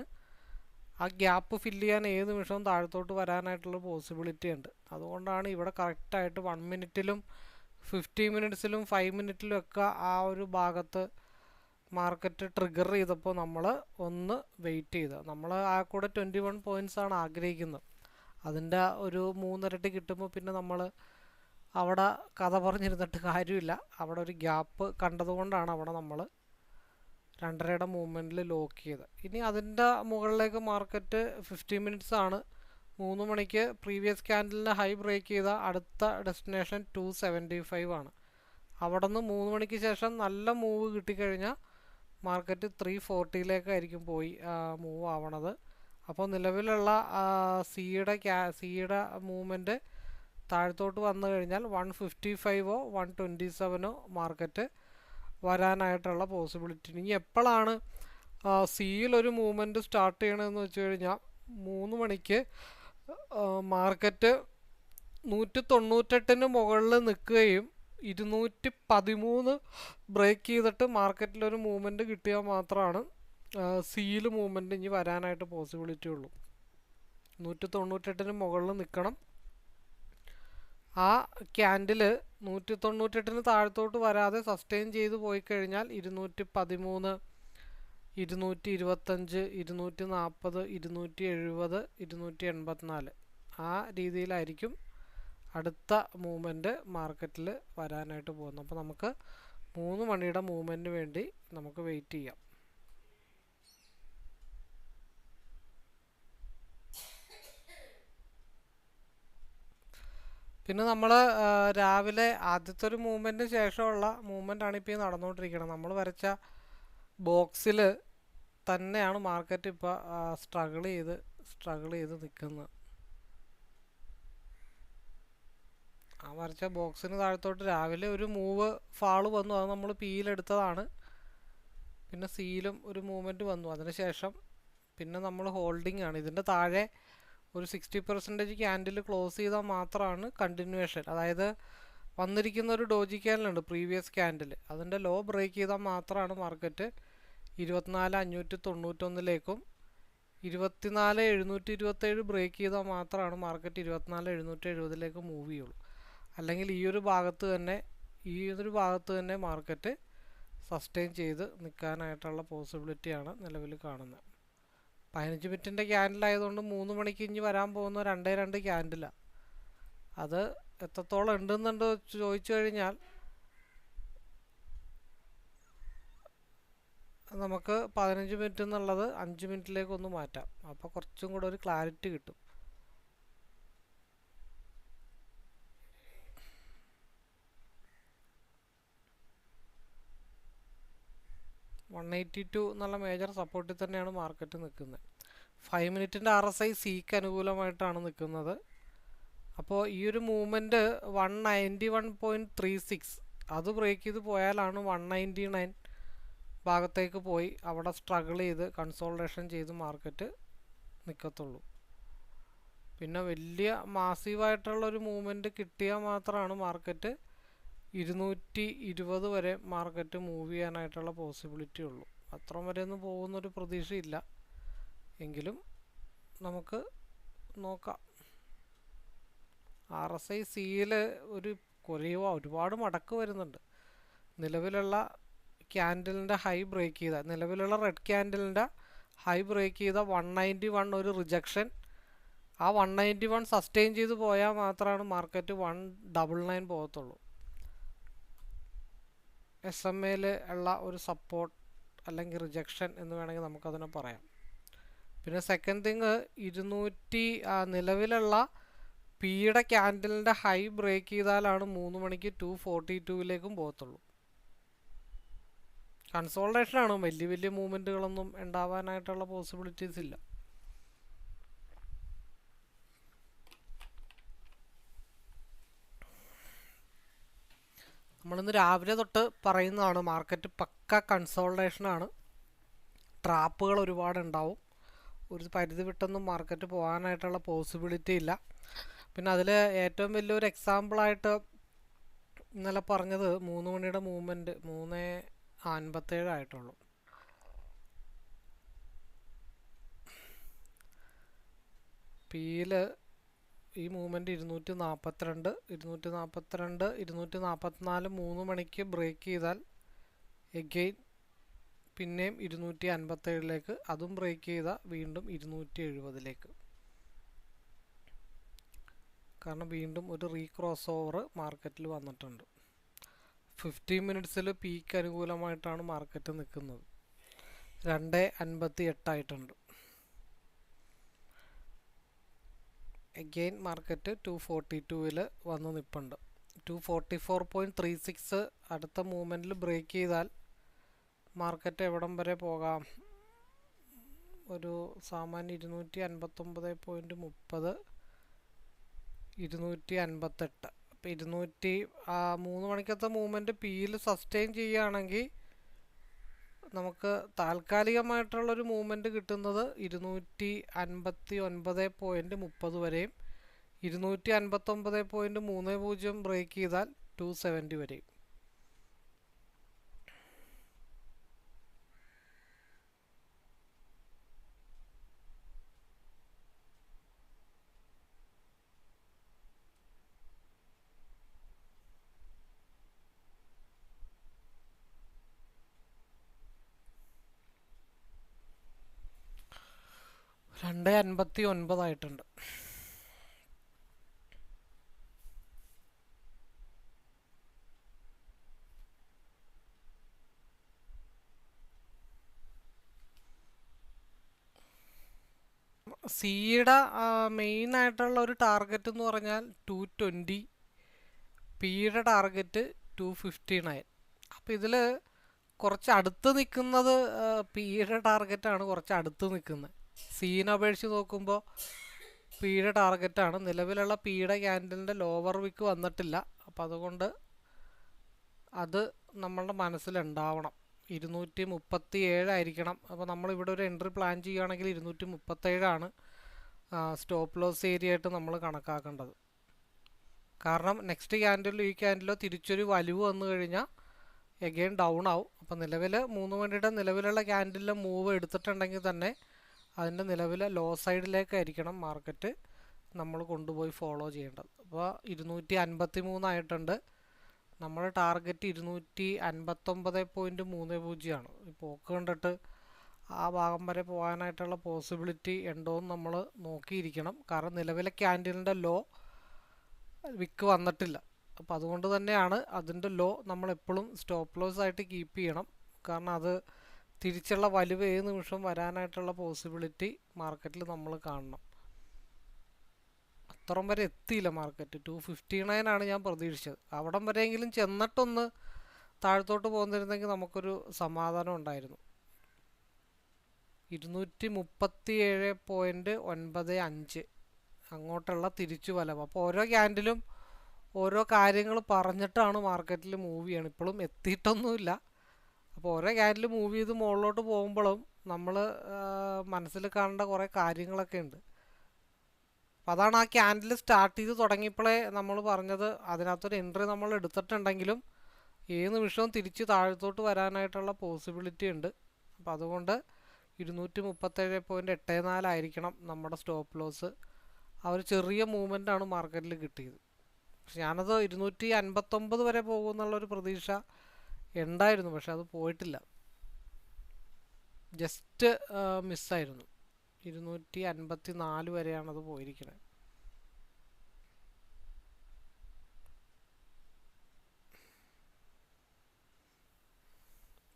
ആ ഗ്യാപ്പ് ഫില്ല് ചെയ്യാൻ ഏത് നിമിഷവും താഴത്തോട്ട് വരാനായിട്ടുള്ള പോസിബിലിറ്റി ഉണ്ട്. അതുകൊണ്ടാണ് ഇവിടെ കറക്റ്റായിട്ട് 1 മിനിറ്റിലും 15 മിനിറ്റ്സിലും 5 മിനിറ്റിലും ഒക്കെ ആ ഒരു ഭാഗത്ത് മാർക്കറ്റ് ട്രിഗർ ചെയ്തപ്പോൾ നമ്മൾ ഒന്ന് വെയിറ്റ് ചെയ്ത് നമ്മൾ ആ കൂടെ 21 പോയിൻറ്റ്സാണ് ആഗ്രഹിക്കുന്നത്. അതിൻ്റെ ഒരു 3 ഇരട്ടി കിട്ടുമ്പോൾ പിന്നെ നമ്മൾ അവിടെ കഥ പറഞ്ഞിരുന്നിട്ട് കാര്യമില്ല. അവിടെ ഒരു ഗ്യാപ്പ് കണ്ടതുകൊണ്ടാണ് അവിടെ നമ്മൾ 2.5യുടെ മൂവ്മെൻറ്റിൽ ലോക്ക് ചെയ്ത്. ഇനി അതിൻ്റെ മുകളിലേക്ക് മാർക്കറ്റ് 15 മിനിറ്റ്സ് ആണ്. 3 മണിക്ക് പ്രീവിയസ് ക്യാൻഡലിൻ്റെ ഹൈ ബ്രേക്ക് ചെയ്ത അടുത്ത ഡെസ്റ്റിനേഷൻ 275 ആണ്. അവിടെ നിന്ന് 3 മണിക്ക് ശേഷം നല്ല മൂവ് കിട്ടിക്കഴിഞ്ഞാൽ മാർക്കറ്റ് 340ലേക്കായിരിക്കും പോയി മൂവ് ആവണത്. അപ്പോൾ നിലവിലുള്ള സിയുടെ മൂവ്മെൻറ്റ് താഴത്തോട്ട് വന്നു കഴിഞ്ഞാൽ 155ഓ 127ഓ മാർക്കറ്റ് വരാനായിട്ടുള്ള പോസിബിലിറ്റി. ഇനി എപ്പോഴാണ് സിയിലൊരു മൂവ്മെൻറ്റ് സ്റ്റാർട്ട് ചെയ്യണമെന്ന് വെച്ച് കഴിഞ്ഞാൽ 3 മണിക്ക് മാർക്കറ്റ് 198ന് മുകളിൽ നിൽക്കുകയും 213 ബ്രേക്ക് ചെയ്തിട്ട് മാർക്കറ്റിലൊരു മൂവ്മെൻറ്റ് കിട്ടിയാൽ മാത്രമാണ് സിയിൽ മൂവ്മെൻറ്റ് ഇനി വരാനായിട്ട് പോസിബിലിറ്റി ഉള്ളൂ. 198ന് മുകളിൽ നിൽക്കണം. ആ ക്യാൻഡിൽ 198ന് താഴത്തോട്ട് വരാതെ സസ്റ്റെയിൻ ചെയ്ത് പോയി കഴിഞ്ഞാൽ 213, 225, 240, 270, 284 ആ രീതിയിലായിരിക്കും അടുത്ത മൂവ്മെൻറ്റ് മാർക്കറ്റിൽ വരാനായിട്ട് പോകുന്നത്. അപ്പോൾ നമുക്ക് 3 മണിയുടെ മൂവ്മെൻറ്റിന് വേണ്ടി നമുക്ക് വെയിറ്റ് ചെയ്യാം. പിന്നെ നമ്മൾ രാവിലെ ആദ്യത്തെ ഒരു മൂവ്മെൻറ്റിന് ശേഷമുള്ള മൂവ്മെൻറ്റാണ് ഇപ്പോൾ ഈ നടന്നുകൊണ്ടിരിക്കുന്നത്. നമ്മൾ വരച്ച ബോക്സിൽ തന്നെയാണ് മാർക്കറ്റ് ഇപ്പോൾ സ്ട്രഗിൾ ചെയ്ത് നിൽക്കുന്നത്. ആ വരച്ച ബോക്സിന് താഴത്തോട്ട് രാവിലെ ഒരു മൂവ് ഫാള് വന്നു. അത് നമ്മൾ പിയിലെടുത്തതാണ്. പിന്നെ സിയിലും ഒരു മൂവ്മെൻറ്റ് വന്നു. അതിനുശേഷം പിന്നെ നമ്മൾ ഹോൾഡിംഗ് ആണ്. ഇതിൻ്റെ താഴെ ഒരു 60% ക്യാൻഡിൽ ക്ലോസ് ചെയ്താൽ മാത്രമാണ് കണ്ടിന്യൂവേഷൻ. അതായത് വന്നിരിക്കുന്ന ഒരു ഡോജി ക്യാൻഡിലുണ്ട് പ്രീവിയസ് ക്യാൻഡിൽ, അതിൻ്റെ ലോ ബ്രേക്ക് ചെയ്താൽ മാത്രമാണ് മാർക്കറ്റ് 24,591ലേക്കും 24,727 ബ്രേക്ക് ചെയ്താൽ മാത്രമാണ് മാർക്കറ്റ് 24,770ലേക്ക് മൂവ് ചെയ്യുള്ളൂ. അല്ലെങ്കിൽ ഈ ഒരു ഭാഗത്ത് തന്നെ മാർക്കറ്റ് സസ്റ്റെയിൻ ചെയ്ത് നിൽക്കാനായിട്ടുള്ള പോസിബിലിറ്റിയാണ് നിലവിൽ കാണുന്നത്. 15 മിനിറ്റിൻ്റെ ക്യാൻഡിലായതുകൊണ്ട് 3 മണിക്ക് ഇനി വരാൻ പോകുന്ന 2.2 ക്യാൻഡിലാണ്. അത് എത്രത്തോളം ഉണ്ടെന്നുണ്ടോ ചോദിച്ചു കഴിഞ്ഞാൽ നമുക്ക് 15 മിനിറ്റ് എന്നുള്ളത് 5 മിനിറ്റിലേക്കൊന്ന് മാറ്റാം. അപ്പോൾ കുറച്ചും കൂടെ ഒരു ക്ലാരിറ്റി കിട്ടും. $182 എന്നുള്ള മേജർ സപ്പോർട്ടിൽ തന്നെയാണ് മാർക്കറ്റ് നിൽക്കുന്നത്. 5 മിനിറ്റിൻ്റെ RSI സിക്ക് അനുകൂലമായിട്ടാണ് നിൽക്കുന്നത്. അപ്പോൾ ഈ ഒരു മൂവ്മെൻറ്റ് 191.36 അത് ബ്രേക്ക് ചെയ്ത് പോയാലാണ് 199 ഭാഗത്തേക്ക് പോയി അവിടെ സ്ട്രഗിൾ ചെയ്ത് കൺസോൾട്ടേഷൻ ചെയ്ത് മാർക്കറ്റ് നിൽക്കത്തുള്ളൂ. പിന്നെ വലിയ മാസീവായിട്ടുള്ളൊരു മൂവ്മെൻറ്റ് കിട്ടിയാൽ മാത്രമാണ് മാർക്കറ്റ് 220 വരെ മാർക്കറ്റ് മൂവ് ചെയ്യാനായിട്ടുള്ള പോസിബിലിറ്റി ഉള്ളൂ. അത്രയും വരെയൊന്നും പോകുന്നൊരു പ്രതീക്ഷയില്ല, എങ്കിലും നമുക്ക് നോക്കാം. RSI സിയിൽ ഒരു ഒരുപാട് മടക്ക് വരുന്നുണ്ട്. നിലവിലുള്ള ക്യാൻഡലിൻ്റെ ഹൈ ബ്രേക്ക് ചെയ്ത, നിലവിലുള്ള റെഡ് ക്യാൻഡലിൻ്റെ ഹൈ ബ്രേക്ക് ചെയ്ത 191 ഒരു റിജക്ഷൻ. ആ 191 സസ്റ്റെയിൻ ചെയ്ത് പോയാൽ മാത്രമാണ് മാർക്കറ്റ് 199 പോകത്തുള്ളൂ. SMA ഉള്ള ഒരു സപ്പോർട്ട് അല്ലെങ്കിൽ റിജക്ഷൻ എന്ന് വേണമെങ്കിൽ നമുക്കതിനെ പറയാം. പിന്നെ സെക്കൻഡ് തിങ്, നിലവിലുള്ള പിയുടെ ക്യാൻഡലിൻ്റെ ഹൈ ബ്രേക്ക് ചെയ്താലാണ് 3 മണിക്ക് 242 പോകത്തുള്ളൂ. കൺസോൾട്ടേഷനാണ്, വലിയ വലിയ മൂവ്മെൻറ്റുകളൊന്നും ഉണ്ടാവാനായിട്ടുള്ള പോസിബിലിറ്റീസ് ഇല്ല. നമ്മളിന്ന് രാവിലെ തൊട്ട് പറയുന്നതാണ്, മാർക്കറ്റ് പക്ക കൺസോൾട്ടേഷനാണ്. ട്രാപ്പുകൾ ഒരുപാടുണ്ടാവും, ഒരു പരിധി വിട്ടൊന്നും മാർക്കറ്റ് പോകാനായിട്ടുള്ള പോസിബിലിറ്റി ഇല്ല. പിന്നെ അതിൽ ഏറ്റവും വലിയൊരു എക്സാമ്പിളായിട്ട് ഇന്നലെ പറഞ്ഞത് 3 മണിയുടെ മൂവ്മെൻറ്റ് 3:57 ആയിട്ടുള്ളൂ. പിയിൽ ഈ മൂവ്മെൻറ്റ് 242, 244 3 മണിക്ക് ബ്രേക്ക് ചെയ്താൽ എഗെയിൻ പിന്നെയും 257, അതും ബ്രേക്ക് ചെയ്താൽ വീണ്ടും 270. കാരണം വീണ്ടും ഒരു റീക്രോസ് ഓവർ മാർക്കറ്റിൽ വന്നിട്ടുണ്ട്. 15 മിനിറ്റ്സിൽ പീക്ക് അനുകൂലമായിട്ടാണ് മാർക്കറ്റ് നിൽക്കുന്നത്. 2:58 ആയിട്ടുണ്ട്. എഗെയിൻ മാർക്കറ്റ് 242 വന്ന് നിൽപ്പുണ്ട്. 244.36 അടുത്ത മൂവ്മെൻറ്റിൽ ബ്രേക്ക് ചെയ്താൽ മാർക്കറ്റ് എവിടം വരെ പോകാം? ഒരു സാമാന്യം 259.30, 258. അപ്പോൾ 3 മണിക്കത്തെ മൂവ്മെൻറ്റ് പിയിൽ സസ്റ്റെയിൻ ചെയ്യുകയാണെങ്കിൽ നമുക്ക് താൽക്കാലികമായിട്ടുള്ളൊരു മൂവ്മെൻറ്റ് കിട്ടുന്നത് 259.30 വരെയും 259.30 ബ്രേക്ക് ചെയ്താൽ 270 വരെയും. രണ്ട് 59 ആയിട്ടുണ്ട്. സിയുടെ മെയിൻ ആയിട്ടുള്ള ഒരു ടാർഗറ്റ് എന്ന് പറഞ്ഞാൽ 220, പിയുടെ ടാർഗറ്റ് 259. അപ്പോൾ ഇതിൽ കുറച്ച് അടുത്ത് നിൽക്കുന്നത് പിയുടെ ടാർഗറ്റാണ്, കുറച്ച് അടുത്ത് നിൽക്കുന്നത്. സീനെ അപേക്ഷിച്ച് നോക്കുമ്പോൾ പിയുടെ ടാർഗറ്റാണ്. നിലവിലുള്ള പിയുടെ ക്യാൻഡലിൻ്റെ ലോവർ വിക്ക് വന്നിട്ടില്ല, അപ്പോൾ അതുകൊണ്ട് അത് നമ്മളുടെ മനസ്സിലുണ്ടാവണം. 237 ആയിരിക്കണം. അപ്പോൾ നമ്മളിവിടെ ഒരു എൻട്രി പ്ലാൻ ചെയ്യുകയാണെങ്കിൽ 237 സ്റ്റോപ്പ് ലോസ് ഏരിയ ആയിട്ട് നമ്മൾ കണക്കാക്കേണ്ടത്. കാരണം നെക്സ്റ്റ് ക്യാൻഡിലോ ഈ ക്യാൻഡിലോ തിരിച്ചൊരു വലിവ് വന്നു കഴിഞ്ഞാൽ എഗെയിൻ ഡൗൺ ആവും. അപ്പോൾ നിലവിൽ 3 മണിയുടെ നിലവിലുള്ള ക്യാൻഡിലിലെ മൂവ് എടുത്തിട്ടുണ്ടെങ്കിൽ തന്നെ അതിൻ്റെ നിലവിലെ ലോ സൈഡിലേക്കായിരിക്കണം മാർക്കറ്റ് നമ്മൾ കൊണ്ടുപോയി ഫോളോ ചെയ്യേണ്ടത്. അപ്പോൾ 253 ആയിട്ടുണ്ട്. നമ്മുടെ ടാർഗറ്റ് 259.30 ആണ്. ഈ പോക്ക് കണ്ടിട്ട് ആ ഭാഗം വരെ പോകാനായിട്ടുള്ള പോസിബിലിറ്റി ഉണ്ടോ എന്ന് നമ്മൾ നോക്കിയിരിക്കണം. കാരണം നിലവിലെ ക്യാൻഡിലിൻ്റെ ലോ വിക്ക് വന്നിട്ടില്ല. അപ്പോൾ അതുകൊണ്ട് തന്നെയാണ് അതിൻ്റെ ലോ നമ്മളെപ്പോഴും സ്റ്റോപ്പ് ലോസ് ആയിട്ട് കീപ്പ് ചെയ്യണം. കാരണം അത് തിരിച്ചുള്ള വലിവ് ഏത് നിമിഷം വരാനായിട്ടുള്ള പോസിബിലിറ്റി മാർക്കറ്റിൽ നമ്മൾ കാണണം. അത്രയും വരെ എത്തിയില്ല മാർക്കറ്റ്. 259 ഞാൻ പ്രതീക്ഷിച്ചത്. അവിടം വരെയെങ്കിലും ചെന്നിട്ടൊന്ന് താഴത്തോട്ട് പോകുന്നിരുന്നെങ്കിൽ നമുക്കൊരു സമാധാനം ഉണ്ടായിരുന്നു. 237.95 അങ്ങോട്ടുള്ള തിരിച്ചു വലവ്. അപ്പോൾ ഓരോ ക്യാൻഡിലും ഓരോ കാര്യങ്ങൾ പറഞ്ഞിട്ടാണ് മാർക്കറ്റിൽ മൂവ് ചെയ്യണം. ഇപ്പോഴും എത്തിയിട്ടൊന്നുമില്ല. അപ്പോൾ ഓരോ ക്യാൻഡിൽ മൂവ് ചെയ്ത് മുകളിലോട്ട് പോകുമ്പോഴും നമ്മൾ മനസ്സിൽ കാണേണ്ട കുറേ കാര്യങ്ങളൊക്കെ ഉണ്ട്. അപ്പം അതാണ് ആ ക്യാൻഡിൽ സ്റ്റാർട്ട് ചെയ്ത് തുടങ്ങിയപ്പോഴേ നമ്മൾ പറഞ്ഞത് അതിനകത്തൊരു എൻട്രി നമ്മൾ എടുത്തിട്ടുണ്ടെങ്കിലും ഏത് നിമിഷവും തിരിച്ച് താഴത്തോട്ട് വരാനായിട്ടുള്ള പോസിബിലിറ്റി ഉണ്ട്. അപ്പം അതുകൊണ്ട് 237.84 ആയിരിക്കണം നമ്മുടെ സ്റ്റോപ്പ് ലോസ്. ആ ഒരു ചെറിയ മൂവ്മെൻ്റാണ് മാർക്കറ്റിൽ കിട്ടിയത്. പക്ഷെ ഞാനത് 259 വരെ പോകുമെന്നുള്ളൊരു പ്രതീക്ഷ ഉണ്ടായിരുന്നു, പക്ഷെ അത് പോയിട്ടില്ല, ജസ്റ്റ് മിസ്സായിരുന്നു. 254 വരെയാണത് പോയിരിക്കുന്നത്.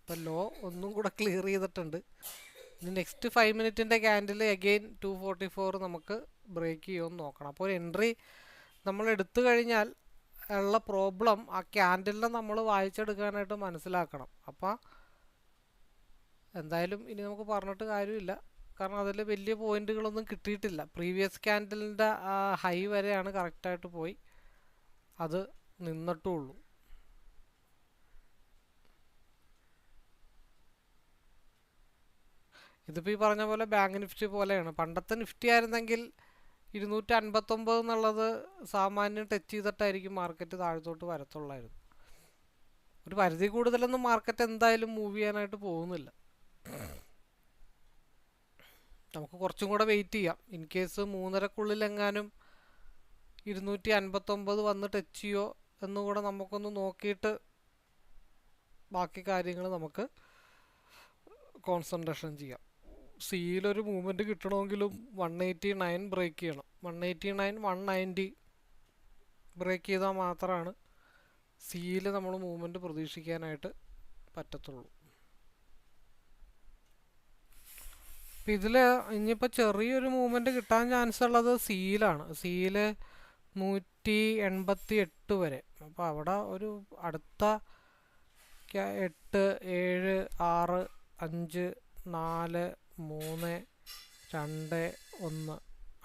ഇപ്പം ലോ ഒന്നും കൂടെ ക്ലിയർ ചെയ്തിട്ടുണ്ട്. ഇനി നെക്സ്റ്റ് 5 മിനിറ്റിൻ്റെ ക്യാൻഡിൽ അഗെയിൻ 244 നമുക്ക് ബ്രേക്ക് ചെയ്യുമെന്ന് നോക്കണം. അപ്പോൾ ഒരു എൻട്രി നമ്മൾ എടുത്തു കഴിഞ്ഞാൽ ഉള്ള പ്രോബ്ലം ആ ക്യാൻഡിലിനെ നമ്മൾ വായിച്ചെടുക്കാനായിട്ട് മനസ്സിലാക്കണം. അപ്പോൾ എന്തായാലും ഇനി നമുക്ക് പറഞ്ഞിട്ട് കാര്യമില്ല, കാരണം അതിൽ വലിയ പോയിന്റുകളൊന്നും കിട്ടിയിട്ടില്ല. പ്രീവിയസ് ക്യാൻഡിലിൻ്റെ ഹൈ വരെയാണ് കറക്റ്റായിട്ട് പോയി അത് നിന്നിട്ടുള്ളൂ. ഇതിപ്പോൾ ഈ പറഞ്ഞ പോലെ ബാങ്ക് നിഫ്റ്റി പോലെയാണ്. പണ്ടത്തെ നിഫ്റ്റി ആയിരുന്നെങ്കിൽ 259 എന്നുള്ളത് സാമാന്യം ടച്ച് ചെയ്തിട്ടായിരിക്കും മാർക്കറ്റ് താഴത്തോട്ട് വരത്തുള്ളായിരുന്നു. ഒരു പരിധി കൂടുതലൊന്നും മാർക്കറ്റ് എന്തായാലും മൂവ് ചെയ്യാനായിട്ട് പോകുന്നില്ല. നമുക്ക് കുറച്ചും കൂടെ വെയിറ്റ് ചെയ്യാം. ഇൻ കേസ് 3:30-ക്കുള്ളിലെങ്ങാനും 259 വന്ന് ടച്ച് ചെയ്യോ എന്നുകൂടെ നമുക്കൊന്ന് നോക്കിയിട്ട് ബാക്കി കാര്യങ്ങൾ നമുക്ക് കോൺസെൻട്രേഷൻ ചെയ്യാം. സിയിലൊരു മൂവ്മെൻറ്റ് കിട്ടണമെങ്കിലും 189 ബ്രേക്ക് ചെയ്യണം. 189 190 ബ്രേക്ക് ചെയ്താൽ മാത്രമാണ് സിയിൽ നമ്മൾ മൂവ്മെൻറ്റ് പ്രതീക്ഷിക്കാനായിട്ട് പറ്റത്തുള്ളൂ. അപ്പം ഇതിൽ ഇനിയിപ്പോൾ ചെറിയൊരു മൂവ്മെൻറ്റ് കിട്ടാൻ ചാൻസ് ഉള്ളത് സിയിലാണ്. സിയിൽ 188 വരെ. അപ്പോൾ അവിടെ ഒരു അടുത്ത 8 7 6 5 4 3 2 1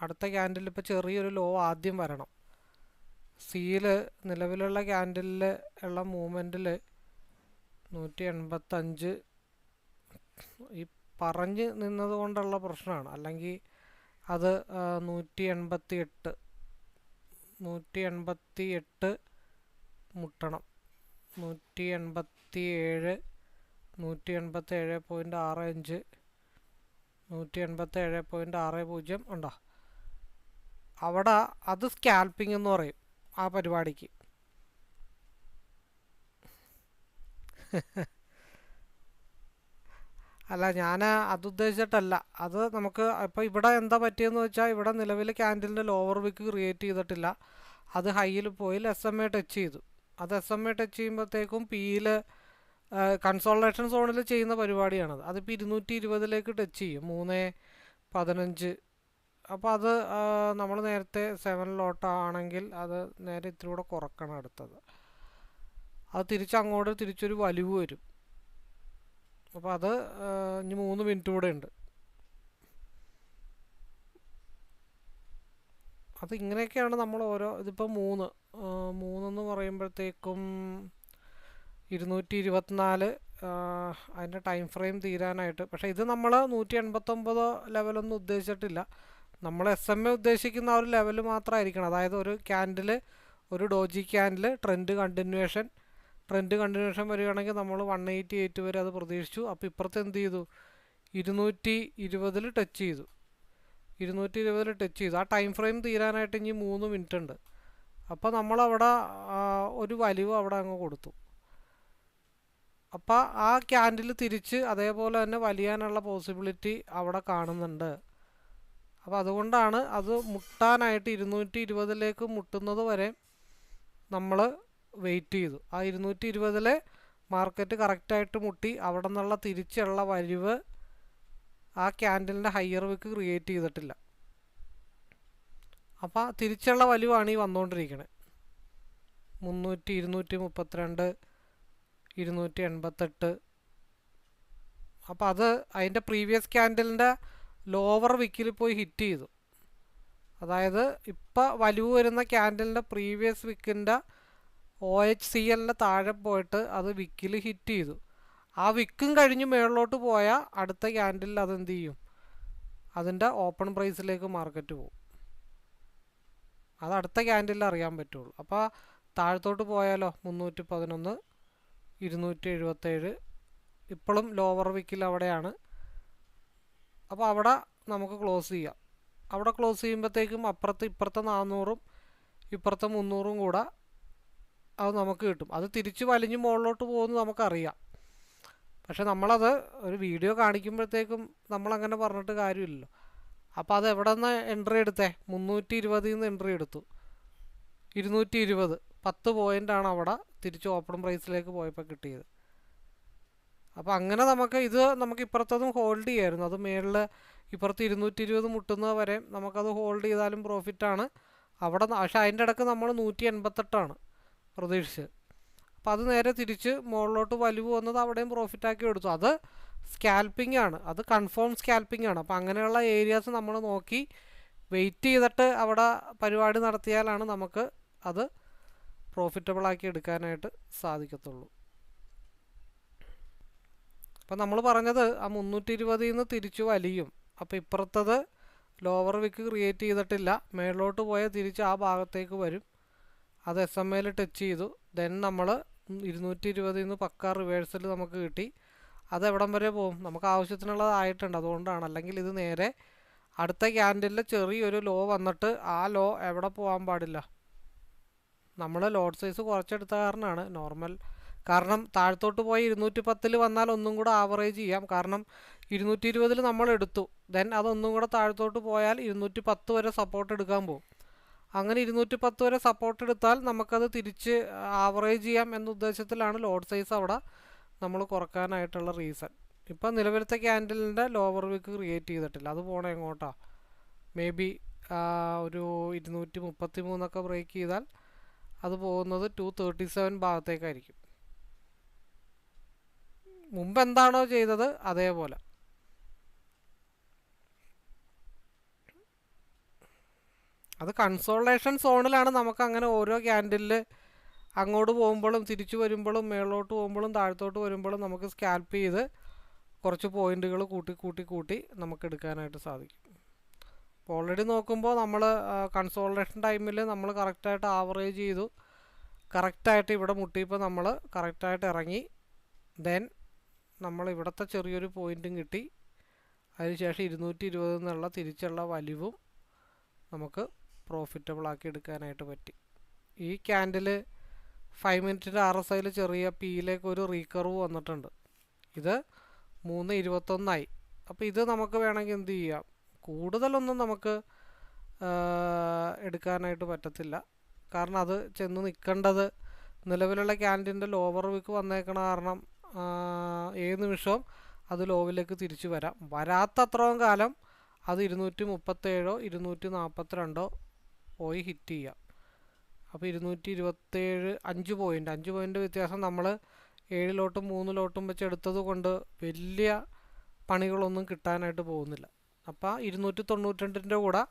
അടുത്ത ക്യാൻഡിൽ ഇപ്പോൾ ചെറിയൊരു ലോ ആദ്യം വരണം. സിയിൽ നിലവിലുള്ള ക്യാൻഡിലിൽ ഉള്ള മൂവ്മെൻറ്റിൽ 185 ഈ പറഞ്ഞ് നിന്നത് കൊണ്ടുള്ള പ്രശ്നമാണ്. അല്ലെങ്കിൽ അത് 188 മുട്ടണം. 187 187.65 187.60 ഉണ്ടോ അവിടെ, അത് സ്കാൽപ്പിംഗ് എന്ന് പറയും ആ പരിപാടിക്ക്. അല്ല, ഞാൻ അത് ഉദ്ദേശിച്ചിട്ടല്ല. അത് നമുക്ക് ഇപ്പോൾ ഇവിടെ എന്താ പറ്റിയെന്ന് വെച്ചാൽ ഇവിടെ നിലവിൽ ക്യാൻഡിലിൻ്റെ ലോവർ വിക്ക് ക്രിയേറ്റ് ചെയ്തിട്ടില്ല. അത് ഹൈയിൽ പോയി SMA ടച്ച് ചെയ്തു. അത് SMA ടച്ച് ചെയ്യുമ്പോഴത്തേക്കും പിയിൽ കൺസോൾട്ടേഷൻ സോണിൽ ചെയ്യുന്ന പരിപാടിയാണത്. അതിപ്പോൾ 220 ടച്ച് ചെയ്യും 3.15. അപ്പോൾ അത് നമ്മൾ നേരത്തെ 7 ആണെങ്കിൽ അത് നേരെ ഇത്തിരി കൂടെ കുറക്കണം അടുത്തത്. അത് തിരിച്ചങ്ങോട്ട് തിരിച്ചൊരു വലിവ് വരും. അപ്പോൾ അത് ഇനി 3 മിനിറ്റ് കൂടെ ഉണ്ട്. അത് ഇങ്ങനെയൊക്കെയാണ് നമ്മൾ ഓരോ ഇതിപ്പോൾ 3 പറയുമ്പോഴത്തേക്കും 224 അതിൻ്റെ ടൈം ഫ്രെയിം തീരാനായിട്ട്. പക്ഷേ ഇത് നമ്മൾ 189 ലെവലൊന്നും ഉദ്ദേശിച്ചിട്ടില്ല. നമ്മൾ SMA ഉദ്ദേശിക്കുന്ന ആ ഒരു ലെവൽ മാത്രമായിരിക്കണം. അതായത് ഒരു ക്യാൻഡിൽ, ഒരു ഡോജി ക്യാൻഡിൽ ട്രെൻഡ് കണ്ടിന്യൂവേഷൻ വരികയാണെങ്കിൽ നമ്മൾ 188 വരെ അത് പ്രതീക്ഷിച്ചു. അപ്പോൾ ഇപ്പുറത്ത് എന്ത് ചെയ്തു, 220 ടച്ച് ചെയ്തു. 220 ടച്ച് ചെയ്തു. ആ ടൈം ഫ്രെയിം തീരാനായിട്ട് ഇനി 3 മിനിറ്റ് ഉണ്ട്. അപ്പോൾ നമ്മളവിടെ ഒരു വലിവ് അവിടെ അങ്ങ് കൊടുത്തു. അപ്പോൾ ആ ക്യാൻഡിൽ തിരിച്ച് അതേപോലെ തന്നെ വലിയാനുള്ള പോസിബിലിറ്റി അവിടെ കാണുന്നുണ്ട്. അപ്പോൾ അതുകൊണ്ടാണ് അത് മുട്ടാനായിട്ട് 220 മുട്ടുന്നത് വരെ നമ്മൾ വെയിറ്റ് ചെയ്തു. ആ 220 മാർക്കറ്റ് കറക്റ്റായിട്ട് മുട്ടി അവിടെ നിന്നുള്ള തിരിച്ചുള്ള വലിവ് ആ ക്യാൻഡിലിൻ്റെ ഹയർ വിക്ക് ക്രിയേറ്റ് ചെയ്തിട്ടില്ല. അപ്പോൾ തിരിച്ചുള്ള വലിവാണ് ഈ വന്നുകൊണ്ടിരിക്കുന്നത്. 300 232 288. അപ്പോൾ അത് അതിൻ്റെ പ്രീവിയസ് ക്യാൻഡിലിൻ്റെ ലോവർ വിക്കിൽ പോയി ഹിറ്റ് ചെയ്തു. അതായത് ഇപ്പോൾ വലിവ് വരുന്ന ക്യാൻഡിലിൻ്റെ പ്രീവിയസ് വിക്കിൻ്റെ OHCLൻ്റെ താഴെ പോയിട്ട് അത് വിക്കിൽ ഹിറ്റ് ചെയ്തു. ആ വിക്കും കഴിഞ്ഞ് മുകളിലോട്ട് പോയാൽ അടുത്ത ക്യാൻഡിലിൽ അതെന്ത് ചെയ്യും, അതിൻ്റെ ഓപ്പൺ പ്രൈസിലേക്ക് മാർക്കറ്റ് പോകും. അത് അടുത്ത ക്യാൻഡിലിൽ അറിയാൻ പറ്റുള്ളൂ. അപ്പോൾ താഴത്തോട്ട് പോയാലോ 311, 277 ഇപ്പോഴും ലോവർ വിക്കിൽ അവിടെയാണ്. അപ്പോൾ അവിടെ നമുക്ക് ക്ലോസ് ചെയ്യാം. അവിടെ ക്ലോസ് ചെയ്യുമ്പോഴത്തേക്കും ഇപ്പുറത്തെ 400-ഉം ഇപ്പുറത്തെ 300-ഉം കൂടെ അത് നമുക്ക് കിട്ടും. അത് തിരിച്ച് വലിഞ്ഞ് മുകളിലോട്ട് പോകുമെന്ന് നമുക്കറിയാം. പക്ഷെ നമ്മളത് ഒരു വീഡിയോ കാണിക്കുമ്പോഴത്തേക്കും നമ്മളങ്ങനെ പറഞ്ഞിട്ട് കാര്യമില്ലല്ലോ. അപ്പോൾ അത് എവിടെ നിന്ന് എൻട്രി എടുത്തേ? 320 നിന്ന് എൻട്രി എടുത്തു. 220 10 പോയിൻ്റാണ് അവിടെ തിരിച്ച് ഓപ്പൺ പ്രൈസിലേക്ക് പോയപ്പോൾ കിട്ടിയത്. അപ്പോൾ അങ്ങനെ നമുക്ക് ഇപ്പുറത്തതും ഹോൾഡ് ചെയ്യായിരുന്നു. അത് മേളിൽ ഇപ്പുറത്ത് 220 മുട്ടുന്നത് വരെ നമുക്കത് ഹോൾഡ് ചെയ്താലും പ്രോഫിറ്റാണ് അവിടെ. പക്ഷേ അതിൻ്റെ ഇടയ്ക്ക് നമ്മൾ 188 പ്രതീക്ഷിച്ചത്. അപ്പോൾ അത് നേരെ തിരിച്ച് മുകളിലോട്ട് വലിവ് വന്നത് അവിടെയും പ്രോഫിറ്റാക്കി എടുത്തു. അത് സ്കാൽപ്പിംഗ് ആണ്, അത് കൺഫേം സ്കാൽപ്പിംഗ് ആണ്. അപ്പോൾ അങ്ങനെയുള്ള ഏരിയാസ് നമ്മൾ നോക്കി വെയിറ്റ് ചെയ്തിട്ട് അവിടെ പരിപാടി നടത്തിയാലാണ് നമുക്ക് അത് പ്രോഫിറ്റബിളാക്കി എടുക്കാനായിട്ട് സാധിക്കത്തുള്ളൂ. അപ്പം നമ്മൾ പറഞ്ഞത് ആ 320 നിന്ന് തിരിച്ചു വലിയും. അപ്പോൾ ഇപ്പുറത്തത് ലോവർ വിക്ക് ക്രിയേറ്റ് ചെയ്തിട്ടില്ല, മേളിലോട്ട് പോയാൽ തിരിച്ച് ആ ഭാഗത്തേക്ക് വരും. അത് SMA ടച്ച് ചെയ്തു. ദെൻ നമ്മൾ 220 നിന്ന് പക്ക റിവേഴ്സൽ നമുക്ക് കിട്ടി. അത് എവിടം വരെ പോകും? നമുക്ക് ആവശ്യത്തിനുള്ളതായിട്ടുണ്ട്, അതുകൊണ്ടാണ്. അല്ലെങ്കിൽ ഇത് നേരെ അടുത്ത ക്യാൻഡിലിൽ ചെറിയൊരു ലോ വന്നിട്ട് ആ ലോ എവിടെ പോകാൻ പാടില്ല. നമ്മൾ ലോഡ് സൈസ് കുറച്ചെടുത്ത കാരണമാണ് നോർമൽ. കാരണം താഴത്തോട്ട് പോയി 210 വന്നാൽ ഒന്നും കൂടെ ആവറേജ് ചെയ്യാം. കാരണം 220 നമ്മൾ എടുത്തു, ദെൻ അതൊന്നും കൂടെ താഴത്തോട്ട് പോയാൽ 210 വരെ സപ്പോർട്ട് എടുക്കാൻ പോകും. അങ്ങനെ 210 വരെ സപ്പോർട്ട് എടുത്താൽ നമുക്കത് തിരിച്ച് ആവറേജ് ചെയ്യാം എന്ന ഉദ്ദേശത്തിലാണ് ലോഡ് സൈസ് അവിടെ നമ്മൾ കുറക്കാനായിട്ടുള്ള റീസൺ. ഇപ്പം നിലവിലത്തെ ക്യാൻഡലിൻ്റെ ലോവർ വിക്ക് ക്രിയേറ്റ് ചെയ്തിട്ടില്ല. അത് പോകണം എങ്ങോട്ടാ? മേ ബി ഒരു 233 ബ്രേക്ക് ചെയ്താൽ അത് പോകുന്നത് 237 ഭാഗത്തേക്കായിരിക്കും. മുമ്പ് എന്താണോ ചെയ്തത് അതേപോലെ. അത് കൺസോൾട്ടേഷൻ സോണിലാണ് നമുക്ക് അങ്ങനെ ഓരോ ക്യാൻഡിലിൽ അങ്ങോട്ട് പോകുമ്പോഴും തിരിച്ചു വരുമ്പോഴും മേളോട്ട് പോകുമ്പോഴും താഴത്തോട്ട് വരുമ്പോഴും നമുക്ക് സ്കാൽപ്പ് ചെയ്ത് കുറച്ച് പോയിന്റുകൾ കൂട്ടി നമുക്ക് എടുക്കാനായിട്ട് സാധിക്കും. അപ്പോൾ ഓൾറെഡി നോക്കുമ്പോൾ നമ്മൾ കൺസോൾട്ടേഷൻ ടൈമിൽ നമ്മൾ കറക്റ്റായിട്ട് ആവറേജ് ചെയ്തു, കറക്റ്റായിട്ട് ഇവിടെ മുട്ടിയപ്പോൾ നമ്മൾ കറക്റ്റായിട്ട് ഇറങ്ങി. ദെൻ നമ്മൾ ഇവിടുത്തെ ചെറിയൊരു പോയിൻറ്റും കിട്ടി. അതിനുശേഷം 220 എന്നുള്ള തിരിച്ചുള്ള വലിവും നമുക്ക് പ്രോഫിറ്റബിളാക്കി എടുക്കാനായിട്ട് പറ്റി. ഈ ക്യാൻഡിൽ 5 മിനിറ്റിൻ്റെ RSIയിൽ ചെറിയ പിയിലേക്ക് ഒരു റീകർവ് വന്നിട്ടുണ്ട്. ഇത് 3.21 അപ്പോൾ ഇത് നമുക്ക് വേണമെങ്കിൽ എന്ത് ചെയ്യാം, കൂടുതലൊന്നും നമുക്ക് എടുക്കാനായിട്ട് പറ്റത്തില്ല. കാരണം അത് ചെന്ന് നിൽക്കേണ്ടത് നിലവിലുള്ള ക്യാൻഡിൻ്റെ ലോവർ വിക്ക് വന്നേക്കണ കാരണം ഏത് നിമിഷവും അത് ലോവിലേക്ക് തിരിച്ചു വരാത്തത്രയും കാലം അത് 237 242 പോയി ഹിറ്റ് ചെയ്യാം. അപ്പോൾ 227 5 പോയിൻ്റ് വ്യത്യാസം നമ്മൾ 7 3 വെച്ച് എടുത്തത് കൊണ്ട് വലിയ പണികളൊന്നും കിട്ടാനായിട്ട് പോകുന്നില്ല. അപ്പോൾ 292 കൂടെ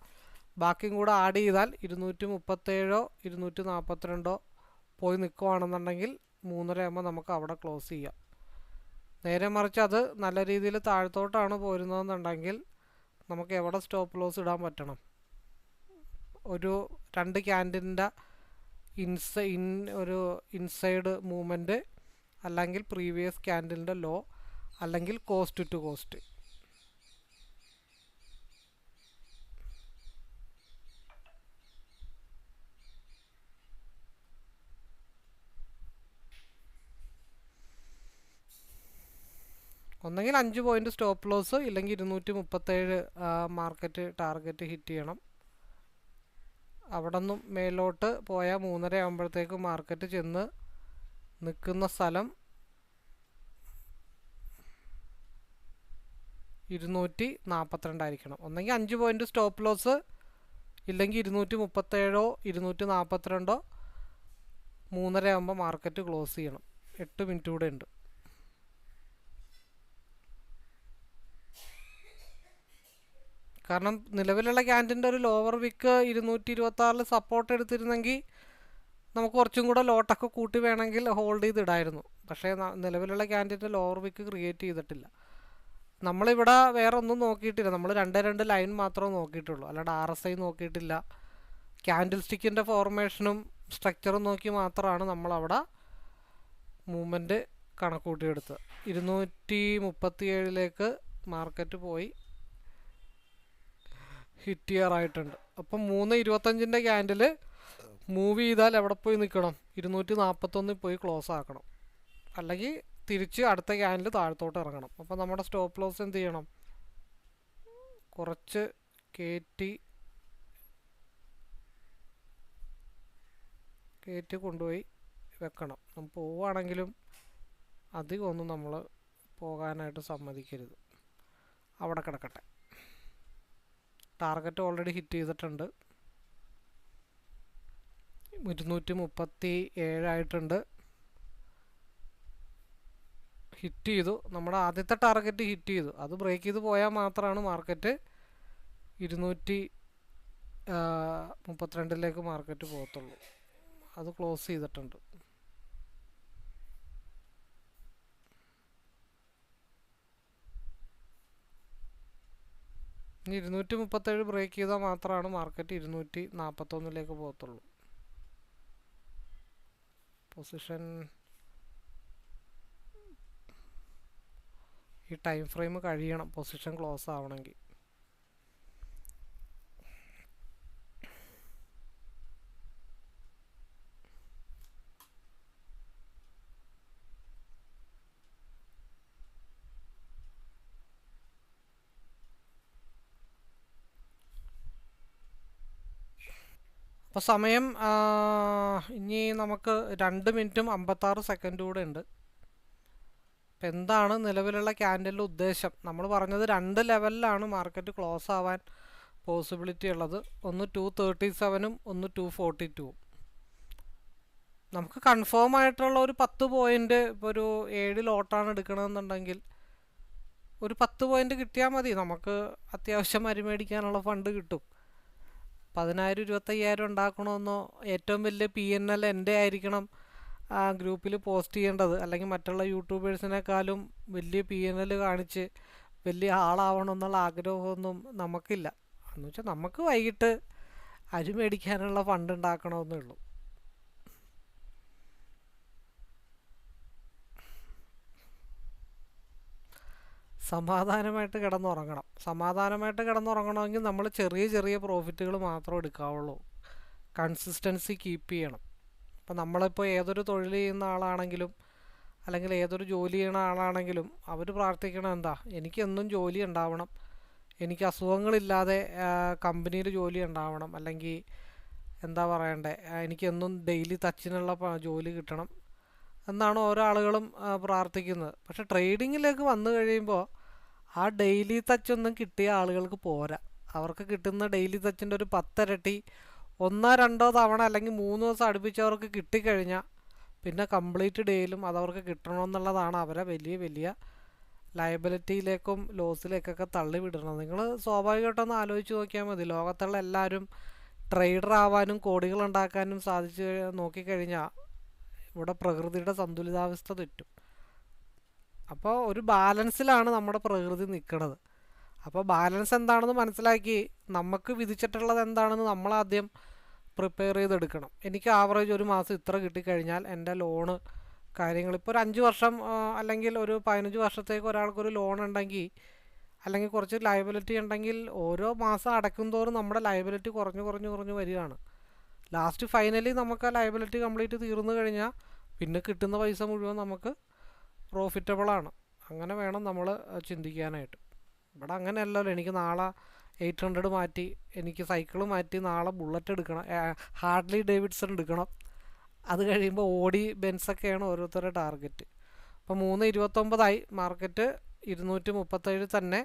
ബാക്കിയും കൂടെ ആഡ് ചെയ്താൽ 237 242 പോയി നിൽക്കുകയാണെന്നുണ്ടെങ്കിൽ 3.5 ആകുമ്പോൾ നമുക്ക് അവിടെ ക്ലോസ് ചെയ്യാം. നേരെ മറിച്ച് അത് നല്ല രീതിയിൽ താഴത്തോട്ടാണ് പോരുന്നതെന്നുണ്ടെങ്കിൽ നമുക്ക് എവിടെ സ്റ്റോപ്പ് ലോസ് ഇടാൻ പറ്റണം? ഒരു 2 ക്യാൻഡിലിൻ്റെ ഒരു ഇൻസൈഡ് മൂവ്മെൻറ്റ്, അല്ലെങ്കിൽ പ്രീവിയസ് ക്യാൻഡിലിൻ്റെ ലോ, അല്ലെങ്കിൽ കോസ്റ്റ് ടു കോസ്റ്റ്. ഒന്നെങ്കിൽ 5 പോയിൻ്റ് സ്റ്റോപ്പ് ലോസ്, ഇല്ലെങ്കിൽ 237 മാർക്കറ്റ് ടാർഗറ്റ് ഹിറ്റ് ചെയ്യണം. അവിടെ നിന്നും മേലോട്ട് പോയാൽ 3.5 ആകുമ്പോഴത്തേക്ക് മാർക്കറ്റ് ചെന്ന് നിൽക്കുന്ന സ്ഥലം 242 ആയിരിക്കണം. ഒന്നെങ്കിൽ 5 പോയിൻ്റ് സ്റ്റോപ്പ് ലോസ്, ഇല്ലെങ്കിൽ 237 242 3.5 ആകുമ്പോൾ മാർക്കറ്റ് ക്ലോസ് ചെയ്യണം. 8 മിനിറ്റ് കൂടെ ഉണ്ട്. കാരണം നിലവിലുള്ള ക്യാൻഡിൻ്റെ ഒരു ലോവർ വിക്ക് 226 സപ്പോർട്ട് എടുത്തിരുന്നെങ്കിൽ നമുക്ക് കുറച്ചും കൂടെ ലോട്ടൊക്കെ കൂട്ടി വേണമെങ്കിൽ ഹോൾഡ് ചെയ്തിടായിരുന്നു. പക്ഷേ നിലവിലുള്ള ക്യാൻഡിൻ്റെ ലോവർ വിക്ക് ക്രിയേറ്റ് ചെയ്തിട്ടില്ല. നമ്മളിവിടെ വേറെ ഒന്നും നോക്കിയിട്ടില്ല. നമ്മൾ 2 ലൈൻ മാത്രമേ നോക്കിയിട്ടുള്ളൂ, അല്ലാണ്ട് RSI നോക്കിയിട്ടില്ല, ക്യാൻഡിൽ സ്റ്റിക്കിൻ്റെ ഫോർമേഷനും സ്ട്രക്ചറും നോക്കി മാത്രമാണ് നമ്മളവിടെ മൂവ്മെൻറ്റ് കണക്കൂട്ടിയെടുത്തത്. 237 മാർക്കറ്റ് പോയി ഹിറ്റ് ചെയ്യാറായിട്ടുണ്ട്. അപ്പം 3.25 ക്യാൻഡിൽ മൂവ് ചെയ്താൽ എവിടെ പോയി നിൽക്കണം? 241 പോയി ക്ലോസ് ആക്കണം, അല്ലെങ്കിൽ തിരിച്ച് അടുത്ത ക്യാൻഡിൽ താഴത്തോട്ട് ഇറങ്ങണം. അപ്പം നമ്മുടെ സ്റ്റോപ്പ് ലോസ് എന്ത് ചെയ്യണം? കുറച്ച് കയറ്റി കൊണ്ടുപോയി വെക്കണം. നമ്മൾ പോവുകയാണെങ്കിലും അധികമൊന്നും നമ്മൾ പോകാനായിട്ട് സമ്മതിക്കരുത്, അവിടെ കിടക്കട്ടെ. ടാർഗറ്റ് ഓൾറെഡി ഹിറ്റ് ചെയ്തിട്ടുണ്ട്, 237 ആയിട്ടുണ്ട്. ഹിറ്റ് ചെയ്തു, നമ്മുടെ ആദ്യത്തെ ടാർഗറ്റ് ഹിറ്റ് ചെയ്തു. അത് ബ്രേക്ക് ചെയ്ത് പോയാൽ മാത്രമാണ് മാർക്കറ്റ് 232 മാർക്കറ്റ് പോകത്തുള്ളൂ. അത് ക്ലോസ് ചെയ്തിട്ടുണ്ട്. ഇനി 237 ബ്രേക്ക് ചെയ്താൽ മാത്രമാണ് മാർക്കറ്റ് 241 പോകത്തുള്ളൂ. പൊസിഷൻ ഈ ടൈം ഫ്രെയിം കഴിയണം പൊസിഷൻ ക്ലോസ് ആവണമെങ്കിൽ. അപ്പോൾ സമയം ഇനി നമുക്ക് 2 മിനിറ്റും 56 സെക്കൻഡും കൂടെ ഉണ്ട്. അപ്പം എന്താണ് നിലവിലുള്ള ക്യാൻഡലിൻ്റെ ഉദ്ദേശം? നമ്മൾ പറഞ്ഞത് 2 ലെവലിലാണ് മാർക്കറ്റ് ക്ലോസ് ആവാൻ പോസിബിലിറ്റി ഉള്ളത്. ഒന്ന് 237ഉം ഒന്ന് 242ഉം. നമുക്ക് കൺഫേം ആയിട്ടുള്ള ഒരു 10 പോയിൻ്റ്, ഇപ്പോൾ ഒരു 7 ലോട്ടാണ് എടുക്കണമെന്നുണ്ടെങ്കിൽ ഒരു 10 പോയിൻ്റ് കിട്ടിയാൽ മതി. നമുക്ക് അത്യാവശ്യം അരിമേടിക്കാനുള്ള ഫണ്ട് കിട്ടും. 10,000 25,000 ഉണ്ടാക്കണമെന്നോ ഏറ്റവും വലിയ PNL എൻ്റെ ആയിരിക്കണം ഗ്രൂപ്പിൽ പോസ്റ്റ് ചെയ്യേണ്ടത്, അല്ലെങ്കിൽ മറ്റുള്ള യൂട്യൂബേഴ്സിനേക്കാളും വലിയ PNL കാണിച്ച് വലിയ ആളാവണമെന്നുള്ള ആഗ്രഹമൊന്നും നമുക്കില്ല. എന്ന് വെച്ചാൽ നമുക്ക് വൈകിട്ട് അരി മേടിക്കാനുള്ള ഫണ്ട് ഉണ്ടാക്കണമെന്നേ ഉള്ളൂ. സമാധാനമായിട്ട് കിടന്നുറങ്ങണം. സമാധാനമായിട്ട് കിടന്നുറങ്ങണമെങ്കിൽ നമ്മൾ ചെറിയ ചെറിയ പ്രോഫിറ്റുകൾ മാത്രം എടുക്കാവുള്ളൂ. കൺസിസ്റ്റൻസി കീപ്പ് ചെയ്യണം. അപ്പം നമ്മളിപ്പോൾ ഏതൊരു തൊഴിൽ ചെയ്യുന്ന ആളാണെങ്കിലും അല്ലെങ്കിൽ ഏതൊരു ജോലി ചെയ്യുന്ന ആളാണെങ്കിലും അവർ പ്രാർത്ഥിക്കണം എന്താ, എനിക്കെന്നും ജോലി ഉണ്ടാവണം, എനിക്ക് അസുഖങ്ങളില്ലാതെ കമ്പനിയിൽ ജോലി ഉണ്ടാവണം, അല്ലെങ്കിൽ എന്താ പറയണ്ടേ, എനിക്കെന്നും ഡെയിലി തച്ചിനുള്ള ജോലി കിട്ടണം എന്നാണ് ഓരോ ആളുകളും പ്രാർത്ഥിക്കുന്നത്. പക്ഷേ ട്രേഡിങ്ങിലേക്ക് വന്നു കഴിയുമ്പോൾ ആ ഡെയിലി ടച്ചൊന്നും കിട്ടിയ ആളുകൾക്ക് പോരാ. അവർക്ക് കിട്ടുന്ന ഡെയിലി ടച്ചിൻ്റെ ഒരു 10 ഇരട്ടി 1-2 തവണ അല്ലെങ്കിൽ 3 ദിവസം അടുപ്പിച്ചവർക്ക് കിട്ടിക്കഴിഞ്ഞാൽ പിന്നെ കംപ്ലീറ്റ് ഡേയിലും അതവർക്ക് കിട്ടണമെന്നുള്ളതാണ് അവരെ വലിയ വലിയ ലയബിലിറ്റിയിലേക്കും ലോസിലേക്കൊക്കെ തള്ളിവിടണം. നിങ്ങൾ സ്വാഭാവികമായിട്ടൊന്ന് ആലോചിച്ച് നോക്കിയാൽ മതി. ലോകത്തുള്ള എല്ലാവരും ട്രേഡർ ആവാനും കോടികൾ ഉണ്ടാക്കാനും സാധിച്ച് നോക്കിക്കഴിഞ്ഞാൽ ഇവിടെ പ്രകൃതിയുടെ സന്തുലിതാവസ്ഥ തെറ്റും. അപ്പോൾ ഒരു ബാലൻസിലാണ് നമ്മുടെ പ്രകൃതി നിൽക്കുന്നത്. അപ്പോൾ ബാലൻസ് എന്താണെന്ന് മനസ്സിലാക്കി നമുക്ക് വിധിച്ചിട്ടുള്ളത് എന്താണെന്ന് നമ്മളാദ്യം പ്രിപ്പയർ ചെയ്തെടുക്കണം. എനിക്ക് ആവറേജ് ഒരു മാസം ഇത്ര കിട്ടിക്കഴിഞ്ഞാൽ എൻ്റെ ലോണ് കാര്യങ്ങൾ, ഇപ്പോൾ ഒരു 5 വർഷം അല്ലെങ്കിൽ ഒരു 15 വർഷത്തേക്ക് ഒരാൾക്കൊരു ലോൺ ഉണ്ടെങ്കിൽ അല്ലെങ്കിൽ കുറച്ച് ലയബിലിറ്റി ഉണ്ടെങ്കിൽ ഓരോ മാസം അടയ്ക്കും തോറും നമ്മുടെ ലയബിലിറ്റി കുറഞ്ഞു വരികയാണ്. ലാസ്റ്റ് ഫൈനലി നമുക്ക് ആ ലയബിലിറ്റി കംപ്ലീറ്റ് തീർന്നു കഴിഞ്ഞാൽ പിന്നെ കിട്ടുന്ന പൈസ മുഴുവൻ നമുക്ക് പ്രോഫിറ്റബിളാണ്. അങ്ങനെ വേണം നമ്മൾ ചിന്തിക്കാനായിട്ട്. ഇവിടെ അങ്ങനെയല്ലല്ലോ, എനിക്ക് നാളെ 800 മാറ്റി, എനിക്ക് സൈക്കിൾ മാറ്റി നാളെ ബുള്ളറ്റ് എടുക്കണം, ഹാർഡ്ലി ഡേവിഡ്സൺ എടുക്കണം, അത് കഴിയുമ്പോൾ ഓടി ബെൻസൊക്കെയാണ് ഓരോരുത്തരുടെ ടാർഗറ്റ്. അപ്പോൾ 3.29 മാർക്കറ്റ് 237 തന്നെ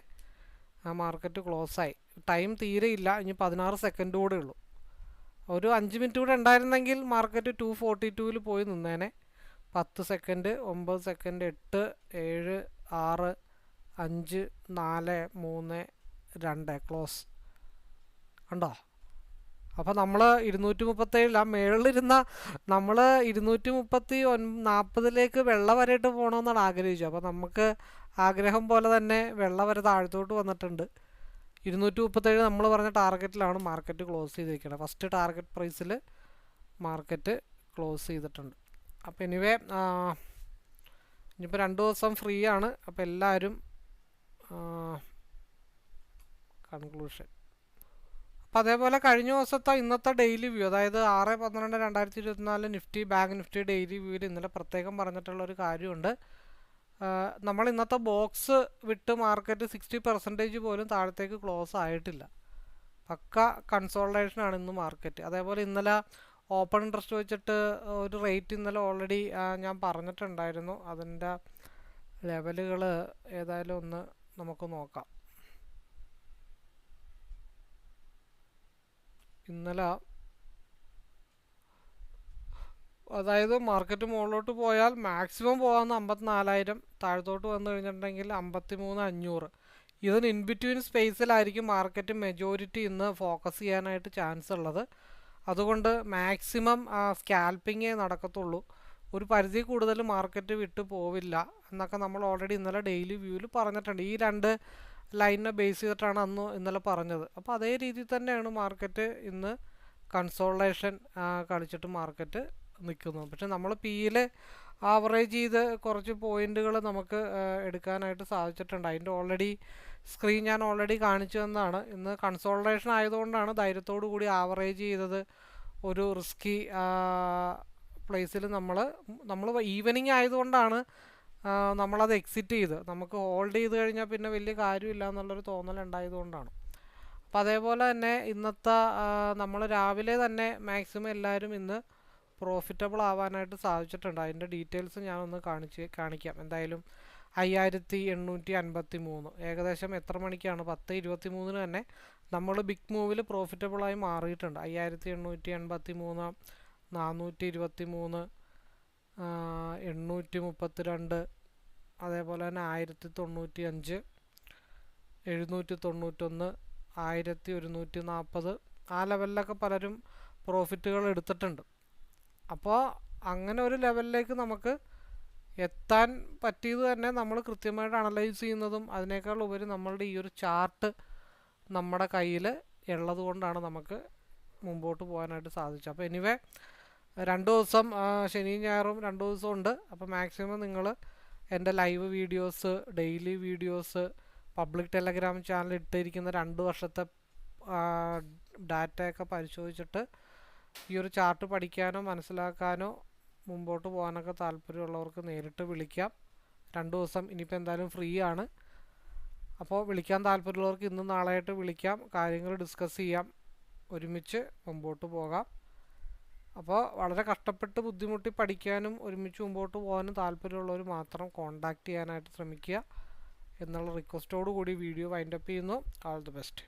ആ മാർക്കറ്റ് ക്ലോസായി. ടൈം തീരെയില്ല, ഇനി 16 സെക്കൻഡ് കൂടെ ഉള്ളൂ. ഒരു 5 മിനിറ്റ് കൂടെ ഉണ്ടായിരുന്നെങ്കിൽ മാർക്കറ്റ് 242 പോയി നിന്നേനെ. 10 സെക്കൻഡ്, 9 സെക്കൻഡ്, 8, 7, 6, 5, 4, 3, 2 ക്ലോസ് ഉണ്ടോ? അപ്പോൾ നമ്മൾ 237 ആ മേളിലിരുന്ന നമ്മൾ 240 വെള്ള വരെയിട്ട് പോകണമെന്നാണ് ആഗ്രഹിച്ചത്. അപ്പോൾ നമുക്ക് ആഗ്രഹം പോലെ തന്നെ വെള്ള വരെ താഴത്തോട്ട് വന്നിട്ടുണ്ട്. 237 നമ്മൾ പറഞ്ഞ ടാർഗറ്റിലാണ് മാർക്കറ്റ് ക്ലോസ് ചെയ്തിരിക്കുന്നത്. ഫസ്റ്റ് ടാർഗറ്റ് പ്രൈസിൽ മാർക്കറ്റ് ക്ലോസ് ചെയ്തിട്ടുണ്ട്. അപ്പോൾ എനിവേ ഇനിയിപ്പോൾ 2 ദിവസം ഫ്രീ ആണ്. അപ്പോൾ എല്ലാവരും കൺക്ലൂഷൻ. അപ്പോൾ അതേപോലെ കഴിഞ്ഞ ദിവസത്തെ ഇന്നത്തെ ഡെയിലി വ്യൂ, അതായത് 6/12/2024 നിഫ്റ്റി ബാങ്ക് നിഫ്റ്റി ഡെയിലി വ്യൂവിൽ ഇന്നലെ പ്രത്യേകം പറഞ്ഞിട്ടുള്ളൊരു കാര്യമുണ്ട്. നമ്മൾ ഇന്നത്തെ ബോക്സ് വിട്ട് മാർക്കറ്റ് 60% പോലും താഴത്തേക്ക് ക്ലോസ് ആയിട്ടില്ല. പക്ക കൺസോൾട്ടേഷനാണ് ഇന്ന് മാർക്കറ്റ്. അതേപോലെ ഇന്നലെ ഓപ്പൺ ഇൻട്രസ്റ്റ് വെച്ചിട്ട് ഒരു റേറ്റ് ഇന്നലെ ഓൾറെഡി ഞാൻ പറഞ്ഞിട്ടുണ്ടായിരുന്നു. അതിൻ്റെ ലെവലുകൾ ഏതായാലും ഒന്ന് നമുക്ക് നോക്കാം. ഇന്നലെ അതായത് മാർക്കറ്റ് മുകളിലോട്ട് പോയാൽ മാക്സിമം പോകാവുന്ന 54,000, താഴത്തോട്ട് വന്നു കഴിഞ്ഞിട്ടുണ്ടെങ്കിൽ 53,500. ഇതിന് ഇൻ ബിറ്റ്വീൻ സ്പേസിലായിരിക്കും മാർക്കറ്റ് മെജോറിറ്റി ഇന്ന് ഫോക്കസ് ചെയ്യാനായിട്ട് ചാൻസ് ഉള്ളത്. അതുകൊണ്ട് മാക്സിമം സ്കാൽപ്പിങ്ങേ നടക്കത്തുള്ളൂ. ഒരു പരിധി കൂടുതൽ മാർക്കറ്റ് വിട്ടു പോവില്ല എന്നൊക്കെ നമ്മൾ ഓൾറെഡി ഇന്നലെ ഡെയിലി വ്യൂവിൽ പറഞ്ഞിട്ടുണ്ട്. ഈ 2 ലൈനിനെ ബേസ് ചെയ്തിട്ടാണ് ഇന്നലെ പറഞ്ഞത്. അപ്പോൾ അതേ രീതിയിൽ തന്നെയാണ് മാർക്കറ്റ് ഇന്ന് കൺസോൾട്ടേഷൻ കളിച്ചിട്ട് മാർക്കറ്റ് നിൽക്കുന്നത്. പക്ഷെ നമ്മൾ പിയിൽ ആവറേജ് ചെയ്ത് കുറച്ച് പോയിന്റുകൾ നമുക്ക് എടുക്കാനായിട്ട് സാധിച്ചിട്ടുണ്ട്. അതിൻ്റെ ഓൾറെഡി സ്ക്രീൻ ഞാൻ ഓൾറെഡി കാണിച്ചു തന്നതാണ്. ഇന്ന് കൺസോൾട്ടേഷൻ ആയതുകൊണ്ടാണ് ധൈര്യത്തോടു കൂടി ആവറേജ് ചെയ്തത്. ഒരു റിസ്കി പ്ലേസിൽ നമ്മൾ ഈവനിങ് ആയതുകൊണ്ടാണ് നമ്മളത് എക്സിറ്റ് ചെയ്ത്. നമുക്ക് ഹോൾഡ് ചെയ്ത് കഴിഞ്ഞാൽ പിന്നെ വലിയ കാര്യമില്ല എന്നുള്ളൊരു തോന്നലുണ്ടായതുകൊണ്ടാണ്. അപ്പോൾ അതേപോലെ തന്നെ ഇന്നത്തെ നമ്മൾ രാവിലെ തന്നെ മാക്സിമം എല്ലാവരും ഇന്ന് പ്രോഫിറ്റബിൾ ആവാനായിട്ട് സാധിച്ചിട്ടുണ്ട്. അതിൻ്റെ ഡീറ്റെയിൽസ് ഞാനൊന്ന് കാണിക്കാം. എന്തായാലും 5853 ഏകദേശം എത്ര മണിക്കാണ്? 10:23 തന്നെ നമ്മൾ ബിഗ് മൂവിൽ പ്രോഫിറ്റബിളായി മാറിയിട്ടുണ്ട്. 5883, 423, 832, അതേപോലെ തന്നെ 1095, 791, 1140 ആ ലെവലിലൊക്കെ പലരും പ്രോഫിറ്റുകൾ എടുത്തിട്ടുണ്ട്. അപ്പോൾ അങ്ങനെ ഒരു ലെവലിലേക്ക് നമുക്ക് എത്താൻ പറ്റിയത് തന്നെ നമ്മൾ കൃത്യമായിട്ട് അനലൈസ് ചെയ്യുന്നതും അതിനേക്കാൾ ഉപരി നമ്മളുടെ ഈ ഒരു ചാർട്ട് നമ്മുടെ കയ്യിൽ ഉള്ളത് കൊണ്ടാണ് നമുക്ക് മുമ്പോട്ട് പോകാനായിട്ട് സാധിച്ചത്. അപ്പോൾ എനിവേ 2 ദിവസം ശനിയും ഞായറും 2 ദിവസം ഉണ്ട്. അപ്പോൾ മാക്സിമം നിങ്ങൾ എൻ്റെ live videos, daily videos, public Telegram channel ഇട്ടിരിക്കുന്ന 2 വർഷത്തെ ഡാറ്റയൊക്കെ പരിശോധിച്ചിട്ട് ഈ ഒരു ചാർട്ട് പഠിക്കാനോ മനസ്സിലാക്കാനോ മുമ്പോട്ട് പോകാനൊക്കെ താല്പര്യമുള്ളവർക്ക് നേരിട്ട് വിളിക്കാം. 2 ദിവസം ഇനിയിപ്പോൾ എന്തായാലും ഫ്രീ ആണ്. അപ്പോൾ വിളിക്കാൻ താല്പര്യമുള്ളവർക്ക് ഇന്നും നാളെയായിട്ട് വിളിക്കാം, കാര്യങ്ങൾ ഡിസ്കസ് ചെയ്യാം, ഒരുമിച്ച് മുമ്പോട്ട് പോകാം. അപ്പോൾ വളരെ കഷ്ടപ്പെട്ട് ബുദ്ധിമുട്ടി പഠിക്കാനും ഒരുമിച്ച് മുമ്പോട്ട് പോകാനും താല്പര്യമുള്ളവർ മാത്രം കോൺടാക്റ്റ് ചെയ്യാനായിട്ട് ശ്രമിക്കുക എന്നുള്ള റിക്വസ്റ്റോടു കൂടി വീഡിയോ വൈൻഡപ്പ് ചെയ്യുന്നു. All the best.